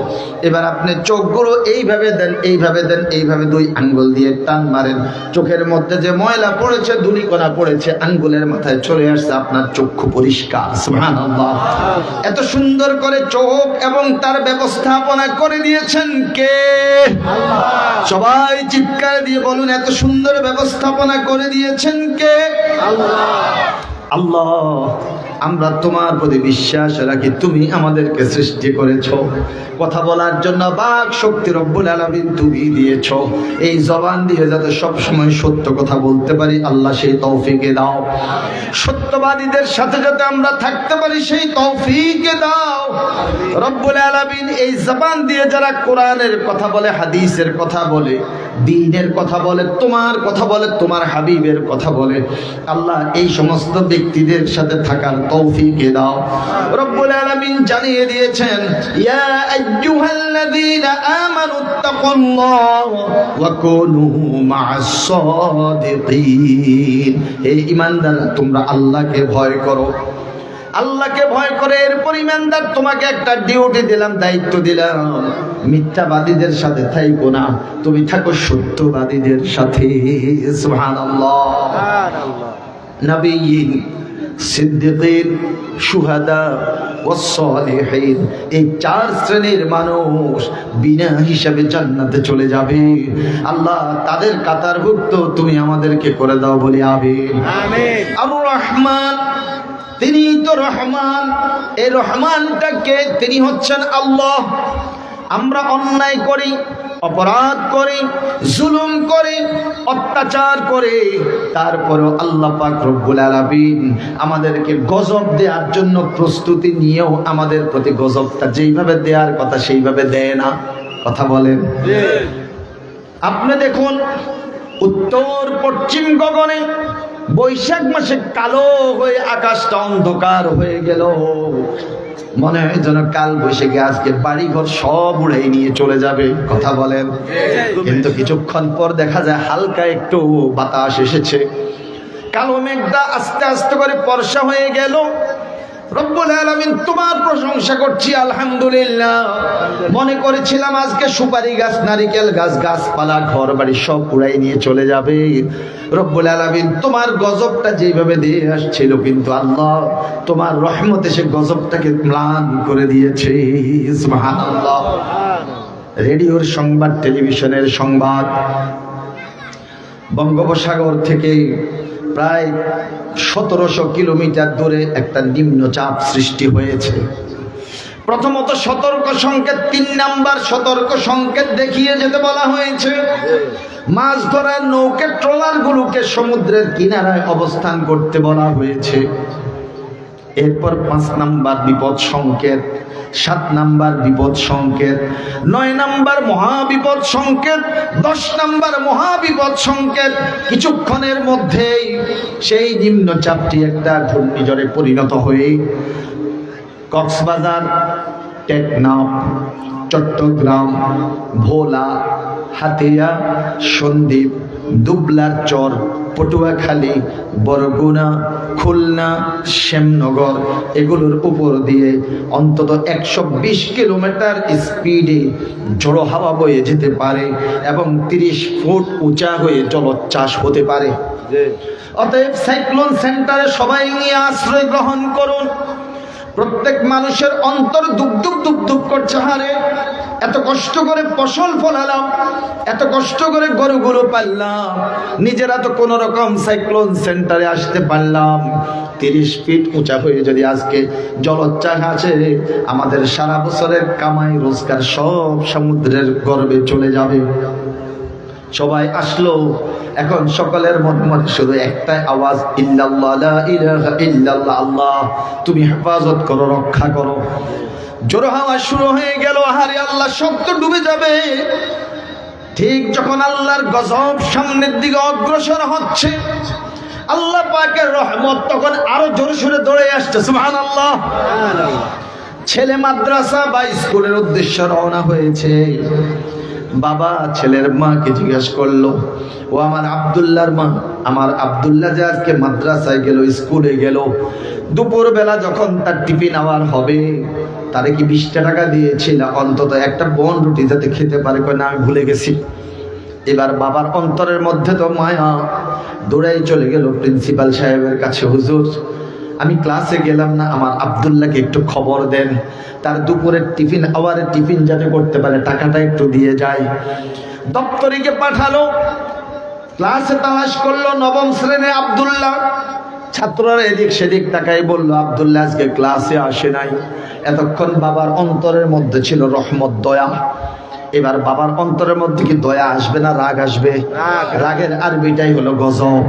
এবার আপনি চোখগুলো এইভাবে দেন, এইভাবে দেন, এইভাবে দুই আঙ্গুল দিয়ে টান মারেন, চোখের মধ্যে যে ময়লা পড়েছে, ধুলিকণা পড়েছে, আঙ্গুলের মাথায় চলে আসছে, আপনার চক্ষু পরিষ্কার। সুবহানাল্লাহ। এত সুন্দর করে চোখ এবং তার ব্যবস্থাপনা করে দিয়েছেন কে? আল্লাহ। সবাই চিৎকার দিয়ে বলুন, এত সুন্দর ব্যবস্থাপনা করে দিয়েছেন কে? আল্লাহ। আল্লাহ, আমরা তোমার প্রতি বিশ্বাস রাখি, তুমি আমাদেরকে সৃষ্টি করেছো, কথা বলার জন্য বাক শক্তি রব্বুল আলামিন তুমি দিয়েছো। এই জবান দিয়ে যাতে সব সময় সত্য কথা বলতে পারি, আল্লাহ সেই তৌফিকে দাও। সত্যবাদীদের সাথে যাতে আমরা থাকতে পারি, সেই তৌফিকে দাও রব্বুল আলামিন। এই জবান দিয়ে যারা কোরআনের কথা বলে, হাদিসের কথা বলে, দ্বীনের কথা বলে, তোমার কথা বলে, তোমার হাবিবের কথা বলে, আল্লাহ এই সমস্ত ব্যক্তিদের সাথে থাকার তৌফিকে দাও রব্বুল আলামিন। জানিয়ে দিয়েছেন, ইয়া আইয়ুহাল্লাযীনা আমানুত্তাকুল্লাহ ওয়া কুনু মা'আস সাদিকিন। হে ঈমানদাররা, তোমরা আল্লাহকে ভয় করো, আল্লাহকে ভয় করে। এরপর ঈমানদার, তোমাকে একটা ডিউটি দিলাম, দায়িত্ব দিলাম, মিথ্যাবাদীদের সাথে থাইকো না, তুমি থাকো সত্যবাদীদের সাথে। সুবহানাল্লাহ। নবিয়্যিন, সিদ্দিকিন, শুহাদা ওয়াস সালিহিন, এই চার শ্রেণীর মানুষ বিনা হিসাবে জান্নাতে চলে যাবে। আল্লাহ তাদের কাতারভুক্ত তুমি আমাদেরকে করে দাও, বলি আমিন। আমিন। আর রহমান, তিনি তো রহমান। এই রহমানটাকে, তিনি হচ্ছেন আল্লাহ। আমরা অন্যায় করি, অপরাধ করি, জুলুম করি, অত্যাচার করে, তারপরেও আল্লাহ পাক রব্বুল আলামিন আমাদেরকে গজব দেওয়ার জন্য প্রস্তুতি নিয়েও আমাদের প্রতি গজবটা যেইভাবে দেওয়ার কথা সেইভাবে দেয় না, কথা বলেন। আপনি দেখুন, উত্তর পশ্চিম গগনে বৈশাখ মাসে কালো হয়ে আকাশটা অন্ধকার হয়ে গেল, মনে হয় যেন কাল বৈশাখে আজকে বাড়িঘর সব উড়াই নিয়ে চলে যাবে, কথা বলেন। কিন্তু কিছুক্ষণ পর দেখা যায় হালকা একটু বাতাস এসেছে, কালো মেঘটা আস্তে আস্তে করে ফর্সা হয়ে গেল। রব্বুল আলামিন, তোমার প্রশংসা করছি, আলহামদুলিল্লাহ। মনে করেছিলাম আজকে সুপারি গাছ, নারিকেল গাছ, গাছপালা, ঘর বাড়ি সব উড়াই নিয়ে চলে যাবে। রব্বুল আলামিন, তোমার গজবটা যেভাবে দিয়ে আসছিল, কিন্তু আল্লাহ তোমার রহমতে সে গজবটাকে ম্লান করে দিয়েছে। সুবহানাল্লাহ। রেডিওর সংবাদ, টেলিভিশনের সংবাদ, বঙ্গোপসাগর থেকে প্রায় 1700 কিলোমিটার দূরে একটা নিম্নচাপ সৃষ্টি হয়েছে। প্রথমত সতর্ক সংকেত, 3 নাম্বার সতর্ক সংকেত দেখিয়ে যেতে বলা হয়েছে। মাছ ধরার নৌকা ট্রলারগুলোকে সমুদ্রের কিনারায় অবস্থান করতে বলা হয়েছে। এরপর 5 নাম্বার বিপদ সংকেত, 7 নাম্বার বিপদ সংকেত, 9 নাম্বার মহাবিপদ সংকেত, 10 নাম্বার মহাবিপদ সংকেত। কিছুক্ষণের মধ্যেই সেই নিম্নচাপটি একটা ঘূর্ণিঝড়ে পরিণত হয়ে কক্সবাজার, টেকনাফ, চট্টগ্রাম, ভোলা, হাতিয়া, সন্দ্বীপ, দুবলার চর, পটুয়াখালী, বরগুনা, খুলনা, শ্যামনগর এগুলোর উপর দিয়ে অন্তত 120 কিলোমিটার স্পিডে ঝোড়ো হাওয়া বয়ে যেতে পারে এবং 30 ফুট উঁচা হয়ে জলোচ্ছ্বাস হতে পারে। অতএব সাইক্লোন সেন্টারে সবাই নিয়ে আশ্রয় গ্রহণ করুন। প্রত্যেক মানুষের অন্তর দুপ দুপ দুপ দুপ করছে, হারে এত কষ্ট করে ফসল ফলালাম, এত কষ্ট করে গরুগুলো পাললাম, নিজেরা তো কোনো রকম সাইক্লোন সেন্টারে আসতে পারলাম, 30 ফিট উঁচা হয়ে যদি আজকে জলোচ্ছ্বাস আছে, আমাদের সারা বছরের কামাই রোজগার সব সমুদ্রের গর্ভে চলে যাবে। সবাই আসলো, এখন সকলের মনে মনে শুধু একটাই আওয়াজ, ইল্লাল্লাহ লা ইলাহা ইল্লাল্লাহ, আল্লাহ তুমি হেফাজত করো, রক্ষা করো। জোর হাওয়া শুরু হয়ে গেল, আহারে আল্লাহ সব তো ডুবে যাবে। ঠিক যখন আল্লাহর গজব সামনের দিকে অগ্রসর হচ্ছে, আল্লাহ পাকের রহমত তখন আরো জোরে সোরে দৌড়ে আসছে, সুবহানাল্লাহ। ছেলে মাদ্রাসা বা স্কুলের উদ্দেশ্যে রওনা হয়েছে। বাবা ছেলের মাকে জিজ্ঞাসা করলো, ও আমার আব্দুল্লাহর মা, আমার আব্দুল্লাহ যে আজকে মাদ্রাসায় গেল, স্কুলে গেল, দুপুর বেলা যখন তার টিফিন আওয়ার হবে, তারে কি 20 টাকা দিয়েছিল অন্তত একটা বন রুটি যাতে খেতে পারে? কয় না, আমি ভুলে গেছি। এবার বাবার অন্তরের মধ্যে তো মায়া, দৌড়াই চলে গেল প্রিন্সিপাল সাহেবের কাছে, হুজুর আমি ক্লাসে গেলাম না, আমার আব্দুল্লাহকে একটু খবর দেন, তার দুপুরের টিফিন আওয়ারের টিফিন যাতে করতে পারে, টাকাটা একটু দিয়ে যায়। দপ্তরিকে পাঠালো, ক্লাসে তালাশ করলো, 9ম শ্রেণী আব্দুল্লাহ। ছাত্ররা এদিক সেদিক তাকাই বলল, আব্দুল্লাহ আজকে ক্লাসে আসে নাই। এতক্ষণ বাবার অন্তরের মধ্যে ছিল রহমত, দয়া। এবার বাবার অন্তরের মধ্যে কি দয়া আসবে না রাগ আসবে? রাগের আরবিটাই হলো গজব।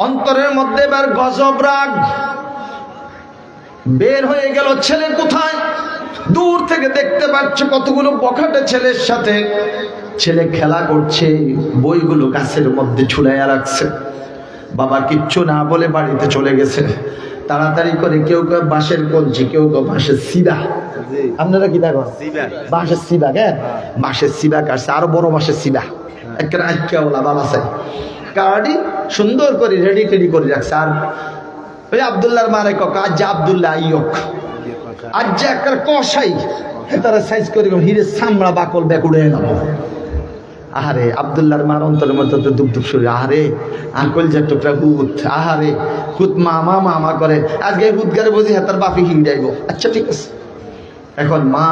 অন্তরের মধ্যে এবার গজব, রাগ বের হয়ে গেল। ছেলে কোথায়? দূর থেকে দেখতে পাচ্ছে কতগুলো বখাটে ছেলের সাথে ছেলে খেলা করছে, বইগুলো গাছের মধ্যে ঝুলাইয়া রাখছে। বাবা কিচ্ছু না বলে বাড়িতে চলে গেছে। তাড়াতাড়ি করে কেউ কেউ বাঁশের কঞ্চি, কেউ কেউ বাঁশের সিবা। আপনারা কি দেখো? বাঁশের সিবা, বাঁশের সিবা কাটছে, আরো বড় বাঁশের সিবা, একটা আইকাওয়ালা বাবা আছে, কাটি সুন্দর করে রেডি টেডি করে রাখছে। আর ওই আব্দুল্লাহর মারে কক, আজ আব্দুল্লাহ আইয়ক, আজ যে একটা কষাই তারা সাইজ করে হিরে সামড়া বাকল বেকুড়ে গেল। আহারে আব্দুল্লাহর মার অন্তরের মধ্যে তো দুপ দুপ শুরু, আহারে আঙ্কল যে টুকরা হুত, আহারে হুত মামা মামা করে, আজকে হুদগারে বুঝি তার বাপি হিড়াইব। আচ্ছা ঠিক আছে। এখন মা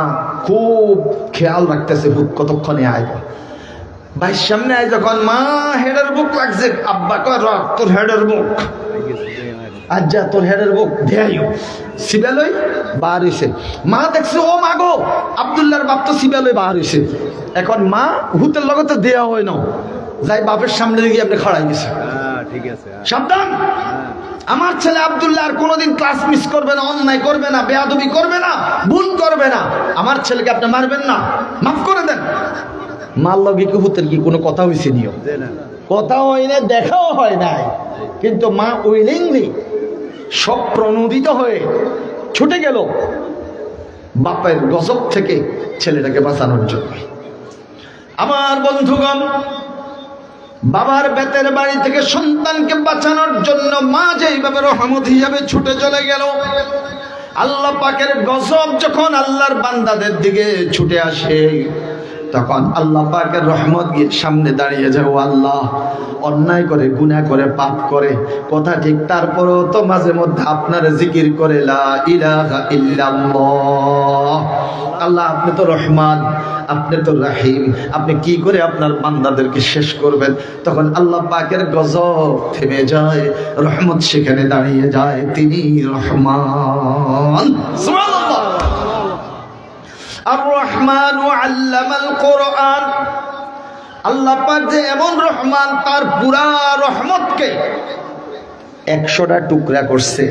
খুব খেয়াল রাখতেছে হুত কতক্ষণে আইব। ভাই সামনে আয় যখন, মা হেডের বুক লাগছে, আব্বা কর তোর হেডের বুক, আজ যা তোর হেডের বুক দেয়াইও। সিবালই বার হইছে। মা দেখছে, ও মা গো, আব্দুল্লাহর বাপ তো সিবালই বার হইছে। এখন মা হুতের লগতে দেয়া হয় না, যাই বাপের সামনে দিকে আপনি খড়াই গেছে। ঠিক আছে, সাবধান, আমার ছেলে আব্দুল্লাহ আর কোনোদিন ক্লাস মিস করবে না, অন্যায় করবে না, বেয়াদবি করবে না, ভুল করবে না। আমার ছেলেকে আপনি মারবেন না, মাফ করে দেন। মার লগে কি হুতের কি কোনো কথা হয়েছে? নিও কথা হয় না, দেখাও হয় নাই, কিন্তু মা উইলিংলি সব প্রণোদিত হয়ে ছুটে গেল বাপের গজব থেকে ছেলেটাকে বাঁচানোর জন্য। আমার বন্ধুগণ, বাবার বেতের বাড়ি থেকে সন্তানকে বাঁচানোর জন্য মা যেইভাবে রহমত হিসাবে ছুটে চলে গেল, আল্লাহ পাকের গজব যখন আল্লাহর বান্দাদের দিকে ছুটে আসে, তখন আল্লাহ পাকের রহমত গিয়ে সামনে দাঁড়িয়ে যায়। ও আল্লাহ, অন্যায় করে, গুনাহ করে, পাপ করে, কথা ঠিক, তারপরেও তো মাঝে মধ্যে আপনার জিকির করে, লা ইলাহা ইল্লাল্লাহ। আল্লাহ আপনি তো রহমান, আপনি তো রাহিম, আপনি কি করে আপনার বান্দাদেরকে শেষ করবেন? তখন আল্লাহ পাকের গজব থেমে যায়, রহমত সেখানে দাঁড়িয়ে যায়, তিনি রহমান। সুবহানাল্লাহ। আর রহমান আল্লামাল কোরআন, আল্লাহ পাক যে এমন রহমান, তার পুরা রহমতকে 100টা টুকরা করছে।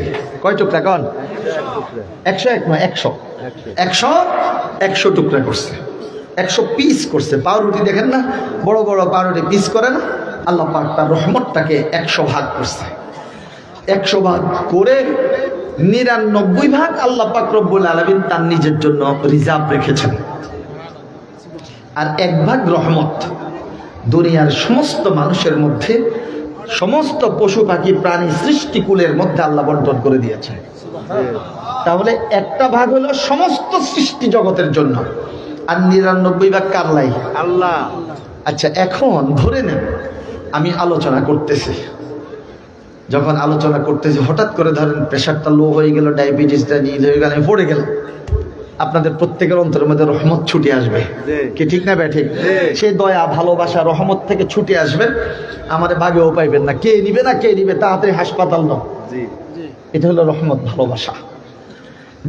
কয় টুকরা? কন 101 নয়, 100 টুকরা করছে, 100 পিস করছে। পাউরুটি দেখেন না, বড় বড় পাউরুটি পিস করে না, আল্লাহ পাক তার রহমতটাকে 100 ভাগ করছে। 100 ভাগ করে 99 ভাগ আল্লাহ পাক রব্বুল আলামিন তার নিজের জন্য রিজার্ভ রেখেছেন, আর 1 ভাগ রহমত দুনিয়ার সমস্ত মানুষের মধ্যে, সমস্ত পশু পাখি প্রাণী সৃষ্টিকুলের মধ্যে আল্লাহ বন্টন করে দিয়েছে। তাহলে 1টা ভাগ হলো সমস্ত সৃষ্টি জগতের জন্য, আর 99 ভাগ কার লাই? আল্লাহ। আচ্ছা, এখন ধরে নেন আমি আলোচনা করতেছি, যখন আলোচনা করতেছি হঠাৎ করে ধরেন প্রেশারটা লো হয়ে গেল, ডায়াবেটিসটা নীল হয়ে গেল, আমি পড়ে গেলাম, আপনাদের প্রত্যেকের অন্তরের মধ্যে রহমত ছুটে আসবে, কি ঠিক না ব্যাঠিক? সেই দয়া ভালোবাসা রহমত থেকে ছুটে আসবেন, আমাদের ভাগেও পাইবেন না, কে নিবে না কে নিবে তাড়াতাড়ি হাসপাতাল দাও। এটা হলো রহমত, ভালোবাসা।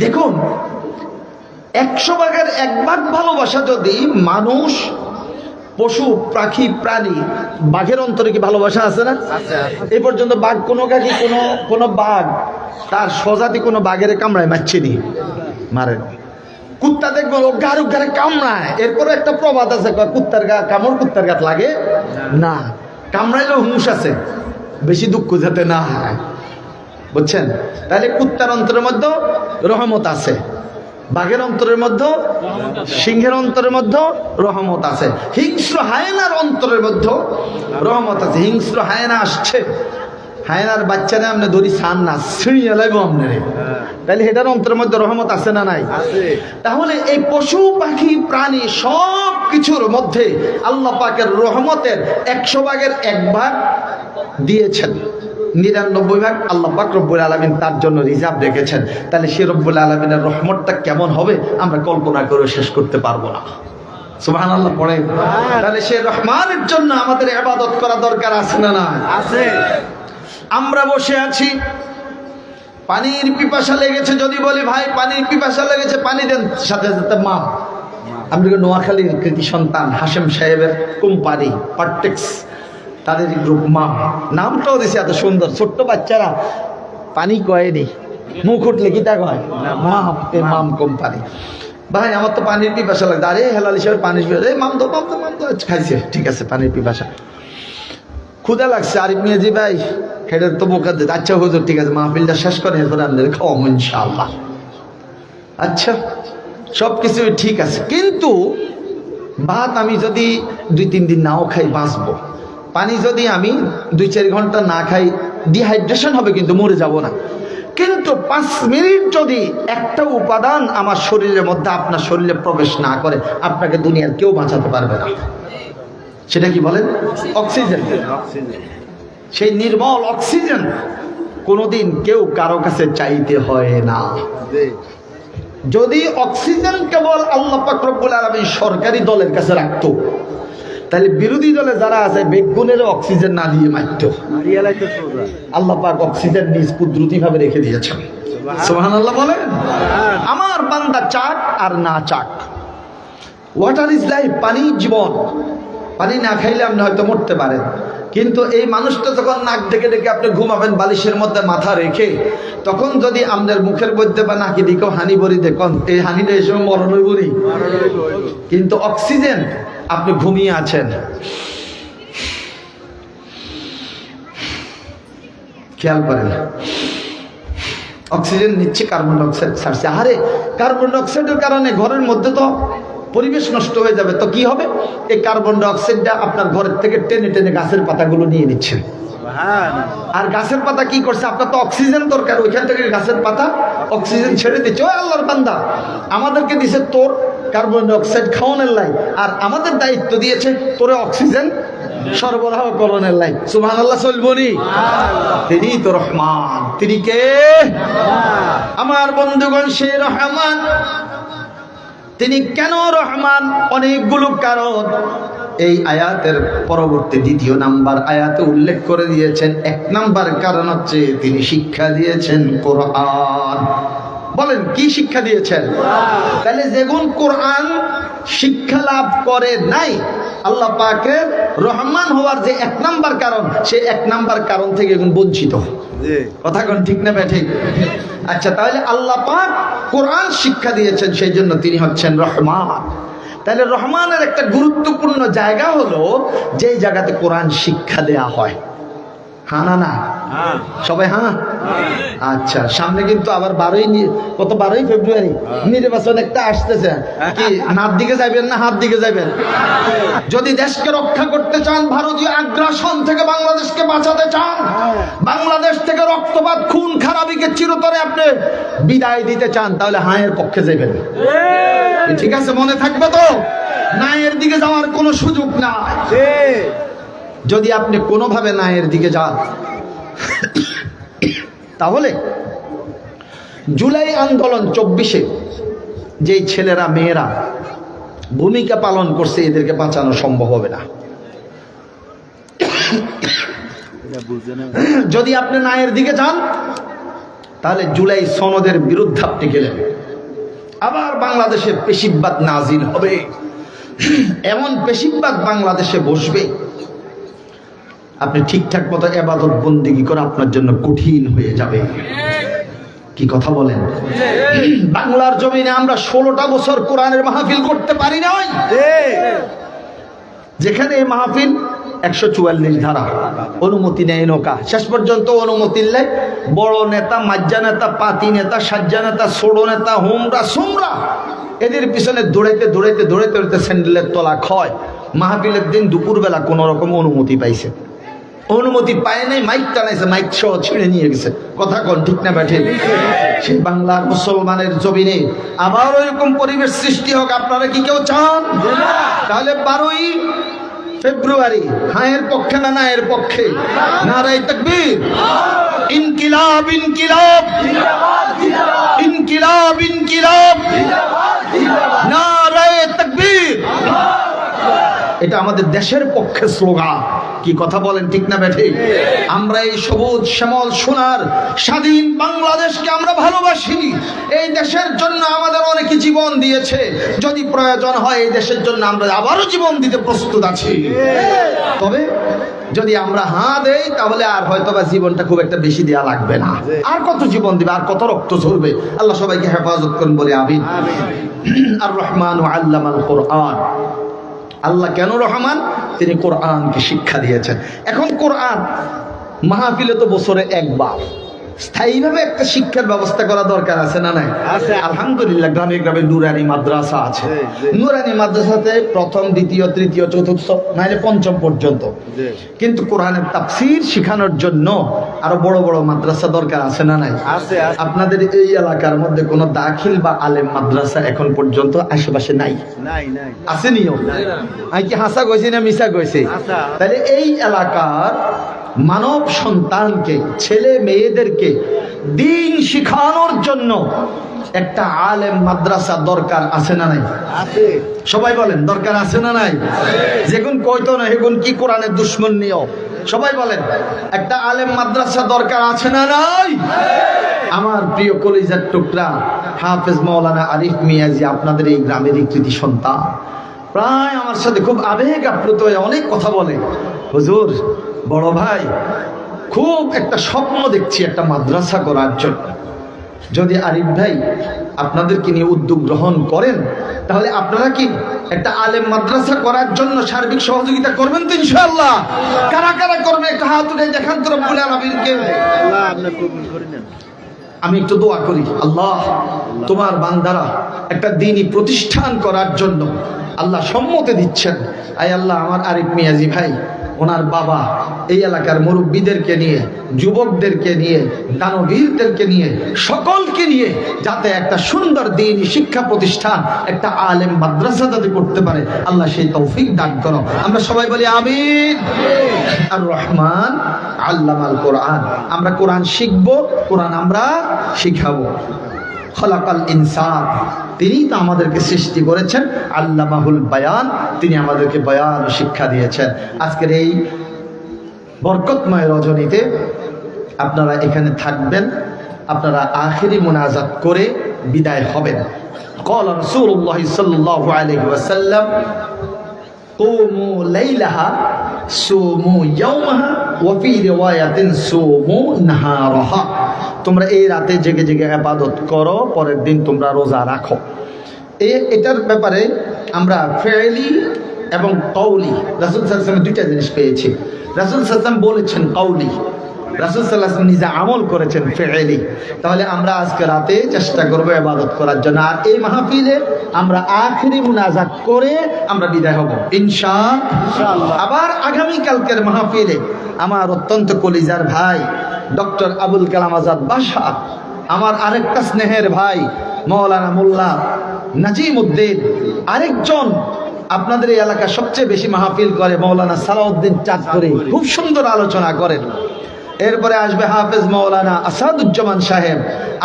দেখুন 100 ভাগের 1 ভাগ ভালোবাসা যদি মানুষ, পশু পাখি প্রাণী, বাঘের অন্তরে কি ভালোবাসা আছে না? এই পর্যন্ত বাঘ কোনো বাঘ তার স্বজাতি কোনো বাঘের কামড়ায় মারছেনি, মারে না। কুত্তা দেখবো ও গারুক গারে কামড়ায়, এরপরে একটা প্রবাদ আছে কুত্তার গা কামড় কুত্তার গাত লাগে না, কামড়াইলেও হুঁশ আছে, বেশি দুঃখ যাতে না হয়, বুঝছেন? তাহলে কুত্তার অন্তরের মধ্যে রহমত আছে, বাঘের অন্তরের মধ্যে, সিংহের অন্তরের মধ্যে রহমত আছে, হিংস্র হায়নার অন্তরের মধ্যে রহমত আছে। হিংস্র হায়না আসছে, হায়নার বাচ্চারা আপনি ধরি ছান না ছিঁড়িয়ে লাইব আপনারে, তাহলে এটার অন্তরের মধ্যে রহমত আছে না নাই? তাহলে এই পশু পাখি প্রাণী সব কিছুর মধ্যে আল্লাহ পাকের রহমতের 100 ভাগের 1 ভাগ দিয়েছেন, 99 ভাগ আল্লাহ পাক রব্বুল আলামিন তার জন্য রিজার্ভ রেখেছেন। তাহলে সে রব্বুল আলামিনের রহমতটা কেমন হবে আমরা কল্পনা করে শেষ করতে পারবো না। সুবহানাল্লাহ পড়ে। তাহলে সে রহমানের জন্য আমাদের ইবাদত করা দরকার আছে না না? আছে। আমরা বসে আছি, পানির পিপাসা লেগেছে, যদি বলি ভাই পানির পিপাসা লেগেছে পানি দেন, সাথে সাথে মা, আমি নোয়াখালীর কৃতি সন্তান হাশেম সাহেবের কোম্পানি পার্টেক্স, তাদের গ্রুপ মাম, নামটাও দিছে এত সুন্দর, ছোট্ট বাচ্চারা পানি কয়নি, মুখ উঠলে কি তা কয় মাম, মাম কোম্পানি। ভাই আমার তো পানির পিপাসা লাগছে, আরে হেলাল হিসাবে পানি মাম তো খাইছে, ঠিক আছে পানির পিপাসা, ক্ষুদা লাগছে, আরিফ মিয়াজি ভাই খেটের তো বোকা দিতে, আচ্ছা হুজুর ঠিক আছে মাহফিলটা শেষ করে এরপরে আমাদের খাওয়াবো ইনশাআল্লাহ। আচ্ছা সব কিছুই ঠিক আছে, কিন্তু ভাত আমি যদি 2-3 দিন নাও খাই বাঁচবো, পানি যদি আমি 2-4 ঘন্টা না খাই ডিহাইড্রেশন হবে কিন্তু মরে যাব না। কিন্তু 5 মিনিট যদি একটা উপাদান আমার শরীরের মধ্যে আপনার শরীরে প্রবেশ না করে, আপনাকে দুনিয়ার কেউ বাঁচাতে পারবে না। সেটা কি বলেন? অক্সিজেন। সেই নির্মল অক্সিজেন কোনোদিন কেউ কারো কাছে চাইতে হয় না। যদি অক্সিজেন কেবল আল্লাহ পাক রব্বুল আলামিন সরকারি দলের কাছে রাখতো, তাহলে বিরোধী দলে যারা আছে বেগুনের অক্সিজেন না দিয়ে মারতো। আল্লাহ পাক অক্সিজেন নিজ কুদরতি ভাবে রেখে দিয়েছেন। সুবহানাল্লাহ বলেন। আমার বান্দা চাক আর না চাক, ওয়াটার ইজ লাইফ, পানি জীবন, পানি না খাইলে আপনি হয়তো মরতে পারেন, কিন্তু এই মানুষটা যখন নাক ডেকে ডেকে আপনি ঘুমাবেন বালিশের মধ্যে মাথা রেখে, তখন যদি আপনার মুখের মধ্যে বা নাকি দিকেও হানি বড়ি দেখুন, এই হানিটা এই সময় মরণ বড়ি, কিন্তু অক্সিজেন আপনি ঘুমিয়ে আছেন, খেয়াল করেন অক্সিজেন নিচ্ছে, কার্বন ডাইঅক্সাইড ছাড়ছে। আরে কার্বন ডাইঅক্সাইডের কারণে ঘরের মধ্যে তো পরিবেশ নষ্ট হয়ে যাবে, তো কি হবে? এই কার্বন ডাইঅক্সাইডটা আপনার ঘরের থেকে টেনে টেনে গাছের পাতাগুলো নিয়ে নিচ্ছেন, আর গাছের পাতা কি করছে? আপনার তো অক্সিজেন দরকার, ওইখান থেকে গাছের পাতা অক্সিজেন ছেড়ে দিচ্ছে। ওই আল্লাহর বান্দা আমাদেরকে দিছে তোর কার্বন ডাইঅক্সাইড খাওয়ানোর লাই, আর আমাদের দায়িত্ব দিয়েছে তোরে অক্সিজেন সরবরাহ করণের লাই। সুবহানাল্লাহ চলবনি? তিনি তো রহমান। তিনি কে? আমার বন্ধুগণ, সে রহমান। তিনি কেন রহমান? অনেকগুলো কারণ এই আয়াতের পরবর্তী 2 নাম্বার আয়াতে উল্লেখ করে দিয়েছেন। 1 নাম্বার কারণ হচ্ছে তিনি শিক্ষা দিয়েছেন কোরআন। বলেন কি শিক্ষা দিয়েছেন? তাহলে যেগুন কোরআন শিক্ষা লাভ করে নাই, আল্লাহ পাকের রহমান হওয়ার যে 1 নাম্বার কারণ, সেই 1 নাম্বার কারণ থেকে এখন বঞ্চিত। কথা কোন ঠিক না ঠিক? আচ্ছা, তাহলে আল্লাহ পাক কোরআন শিক্ষা দিয়েছেন, সেই জন্য তিনি হচ্ছেন রহমান। তাহলে রহমানের একটা গুরুত্বপূর্ণ জায়গা হলো যেই জায়গাতে কোরআন শিক্ষা দেয়া হয়। হ্যাঁ না না সবাই হ্যাঁ আচ্ছা সামনে কিন্তু আবার 12ই ফেব্রুয়ারি নির্বাচন একটা আসতেছে কি নার দিকে যাবেন না হাত দিকে যাবেন যদি দেশকে রক্ষা করতে চান ভারতীয় আগ্রাসন থেকে বাংলাদেশকে বাঁচাতে চান বাংলাদেশ থেকে রক্তপাত খুন খারাপিকে চিরতরে আপনি বিদায় দিতে চান তাহলে হায়ের পক্ষে যাবেন ঠিক আছে মনে থাকবে তো নায়ের দিকে যাওয়ার কোনো সুযোগ নাই যদি আপনি কোনোভাবে নায়ের দিকে যান তাহলে জুলাই আন্দোলন 24-এ যেই ছেলেরা মেয়েরা ভূমিকা পালন করছে এদেরকে বাঁচানো সম্ভব হবে না যদি আপনি নায়ের দিকে যান তাহলে জুলাই সনদের বিরুদ্ধে আপনি গেলেন আবার বাংলাদেশে পেশিবাদ নাজিল হবে এমন পেশিবাদ বাংলাদেশে বসবে আপনি ঠিকঠাক মতো ইবাদত বন্দেগী করা আপনার জন্য কঠিন হয়ে যাবে কি কথা বলেন বাংলার জমিনে আমরা 16টা বছর কোরআনের মাহফিল করতে পারি নাই যেখানে এই মাহফিল 144 ধারা অনুমতি নেই নৌকা শেষ পর্যন্ত অনুমতি নেই বড় নেতা মাজ্জা নেতা পাতি নেতা সাজ্জা নেতা ছোড়ো নেতা হোমরা সোমরা এদের পিছনে দৌড়াইতে দৌড়াইতে দৌড়াইতে দৌড়াইতে স্যান্ডেলের তলা ক্ষয় মাহফিলের দিন দুপুরবেলা কোন রকম অনুমতি পাইছে অনুমতি পায় নাই মাইক টানাইছে মাইক সহ ছিঁড়ে নিয়ে গেছে কথা কোন ঠিক না ব্যাঠে সেই বাংলার মুসলমানের জমিনে আবার ওইরকম পরিবেশ সৃষ্টি হোক আপনারা কি কেউ চান তাহলে 12ই ফেব্রুয়ারি হায়ের পক্ষে না নায়ের পক্ষে নারায়ে তাকবীর ইনকিলাব ইনকিলাব ইনকিলাব ইনকিলাব নারায়ে তাকবীর এটা আমাদের দেশের পক্ষে স্লোগান কি কথা বলেন ঠিক না বেঠে আমরা এই সবুজ শ্যামল সোনার স্বাধীন বাংলাদেশকে আমরা ভালোবাসি এই দেশের জন্য আমাদের অনেকে জীবন দিয়েছে যদি প্রয়োজন হয় এই দেশের জন্য আমরা আবারও জীবন দিতে প্রস্তুত আছি তবে যদি আমরা হাঁ দেই তাহলে আর হয়তো বা জীবনটা খুব একটা বেশি দেওয়া লাগবে না আর কত জীবন দিবে আর কত রক্ত ঝরবে আল্লাহ সবাইকে হেফাজত করুন বলে আমিন আর রহমান আল্লামাল কোরআন আল্লাহ কেন রহমান তিনি কোরআনকে শিক্ষা দিয়েছেন এখন কোরআন মাহফিলে তো বছরে একবার স্থায়ীভাবে একটা শিক্ষার ব্যবস্থা করা দরকার আছে না নাই আছে আলহামদুলিল্লাহ গ্রামে গ্রামে নুরানি মাদ্রাসা আছে নুরানি মাদ্রাসাতে প্রথম দ্বিতীয় তৃতীয় চতুর্থ নাইলে পঞ্চম পর্যন্ত কিন্তু কোরআনের তাফসীর শেখানোর জন্য আরো বড় বড় মাদ্রাসা দরকার আছে না নাই আছে আপনাদের এই এলাকার মধ্যে কোনো দাখিল বা আলেম মাদ্রাসা এখন পর্যন্ত আশেপাশে নাই নাই নাই আসেনিও আমি কি হাসা কইছি না মিছা কইছি তাহলে এই এলাকার মানব সন্তানকে ছেলে মেয়েদেরকে দ্বীন শিখানোর জন্য একটা আলেম মাদ্রাসা দরকার আছে না নাই আছে সবাই বলেন দরকার আছে না নাই যেগুন কইতো না হেগুন কি কোরআনের দুশমন নিও সবাই বলেন একটা আলেম মাদ্রাসা দরকার আছে না নাই আমার প্রিয় কলিজার টুকরা হাফেজ মাওলানা আরিফ মিয়াজি আপনাদের এই গ্রামেরই কৃতি সন্তান প্রায় আমার সাথে খুব আবেগ আপ্লুত হয়ে অনেক কথা বলে হুজুর বড় ভাই খুব একটা স্বপ্ন দেখছি একটা মাদ্রাসা করার জন্য যদি আরিফ ভাই আপনাদেরকে নিয়ে উদ্যোগ গ্রহণ করেন তাহলে আপনারা কি একটা আলেম মাদ্রাসা করার জন্য সার্বিক সহযোগিতা করবেন তো ইনশাআল্লাহ কারা কারা করবে একটা হাত উঠে দেখান তো রব্বুল আলামিনকে আল্লাহ আপনি কবুল করে নেন আমি একটু দোয়া করি আল্লাহ তোমার বান্দারা একটা দ্বীনি প্রতিষ্ঠান করার জন্য আল্লাহ সম্মতি দিচ্ছেন আয় আল্লাহ আমার আরিফ মিয়াজি ভাই ওনার বাবা এই এলাকার মুরব্বীদেরকে নিয়ে যুবকদেরকে নিয়ে দানবীরদেরকে নিয়ে সকলকে নিয়ে যাতে একটা সুন্দর দ্বীনি শিক্ষা প্রতিষ্ঠান একটা আলেম মাদ্রাসা যাতে করতে পারে আল্লাহ সেই তৌফিক দান করো আমরা সবাই বলি আমিন আর রহমান আল্লামাল কোরআন আমরা কোরআন শিখবো কোরআন আমরা শিখাবো খলাকাল ইনসান তিনি তো আমাদেরকে সৃষ্টি করেছেন আল্লামাহুল বায়ান তিনি আমাদেরকে বয়ান শিক্ষা দিয়েছেন আজকের এই বরকতময় রজনীতে আপনারা এখানে থাকবেন আপনারা আখিরি মুনাজাত করে বিদায় হবেন قال رسول الله صلى الله عليه وسلم قوموا ليلها صوموا يومها وفي رواية صوموا نهارها তোমরা এই রাতে জেগে জেগে ইবাদত করো পরের দিন তোমরা রোজা রাখো এটার ব্যাপারে আমরা ফেলি এবং কওলি। রাসূল সাল্লাল্লাহু আলাইহি ওয়াসাল্লাম দুইটা জিনিস পেয়েছি। রাসূল সাল্লাল্লাহু আলাইহি ওয়াসাল্লাম বলেছেন কওলি, রাসূল সাল্লাল্লাহু আলাইহি ওয়াসাল্লাম নিজে আমল করেছেন ফি'লি। তাহলে আমরা আজকে রাতে চেষ্টা করব ইবাদত করার জন্য, আর এই মাহফিলে আমরা আখিরি মুনাজাত করে আমরা বিদায় হব ইনশাআল্লাহ। আবার আগামী কালকের মাহফিলে আমার অত্যন্ত কলিজার ভাই ডক্টর আবুল কালাম আজাদ বাশা, আমার আরেকটা স্নেহের ভাই মাওলানা মোল্লা নাজিম উদ্দিন, আরেকজন আপনাদের এই এলাকার সবচেয়ে বেশি মাহফিল করে মাওলানা সালাউদ্দিন চাঁদপুরি, খুব সুন্দর আলোচনা করেন। এরপরে আসবে হাফেজ মাওলানা আসাদুজ্জামান সাহেব।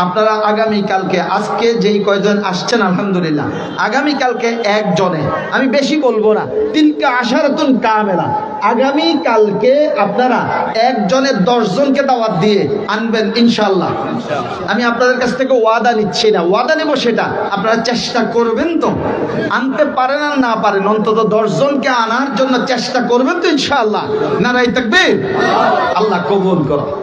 আপনারা আগামী কালকে, আজকে যেই কয়জন আসছেন আলহামদুলিল্লাহ, আগামী কালকে একজনে, আমি বেশি বলবো না, তিলকা আশারাতুন কামেলা, আগামী কালকে আপনারা একজনের 10 জনকে দাওয়াত দিয়ে আনবেন ইনশাআল্লাহ। আমি আপনাদের কাছ থেকে ওয়াদা নিচ্ছি না, ওয়াদা নেব সেটা আপনারা চেষ্টা করবেন তো, আনতে পারেন আর না পারেন অন্তত 10 জনকে আনার জন্য চেষ্টা করবেন তো ইনশাআল্লাহ। নারায়ে তাকবীর, আল্লাহ কবুল করুন।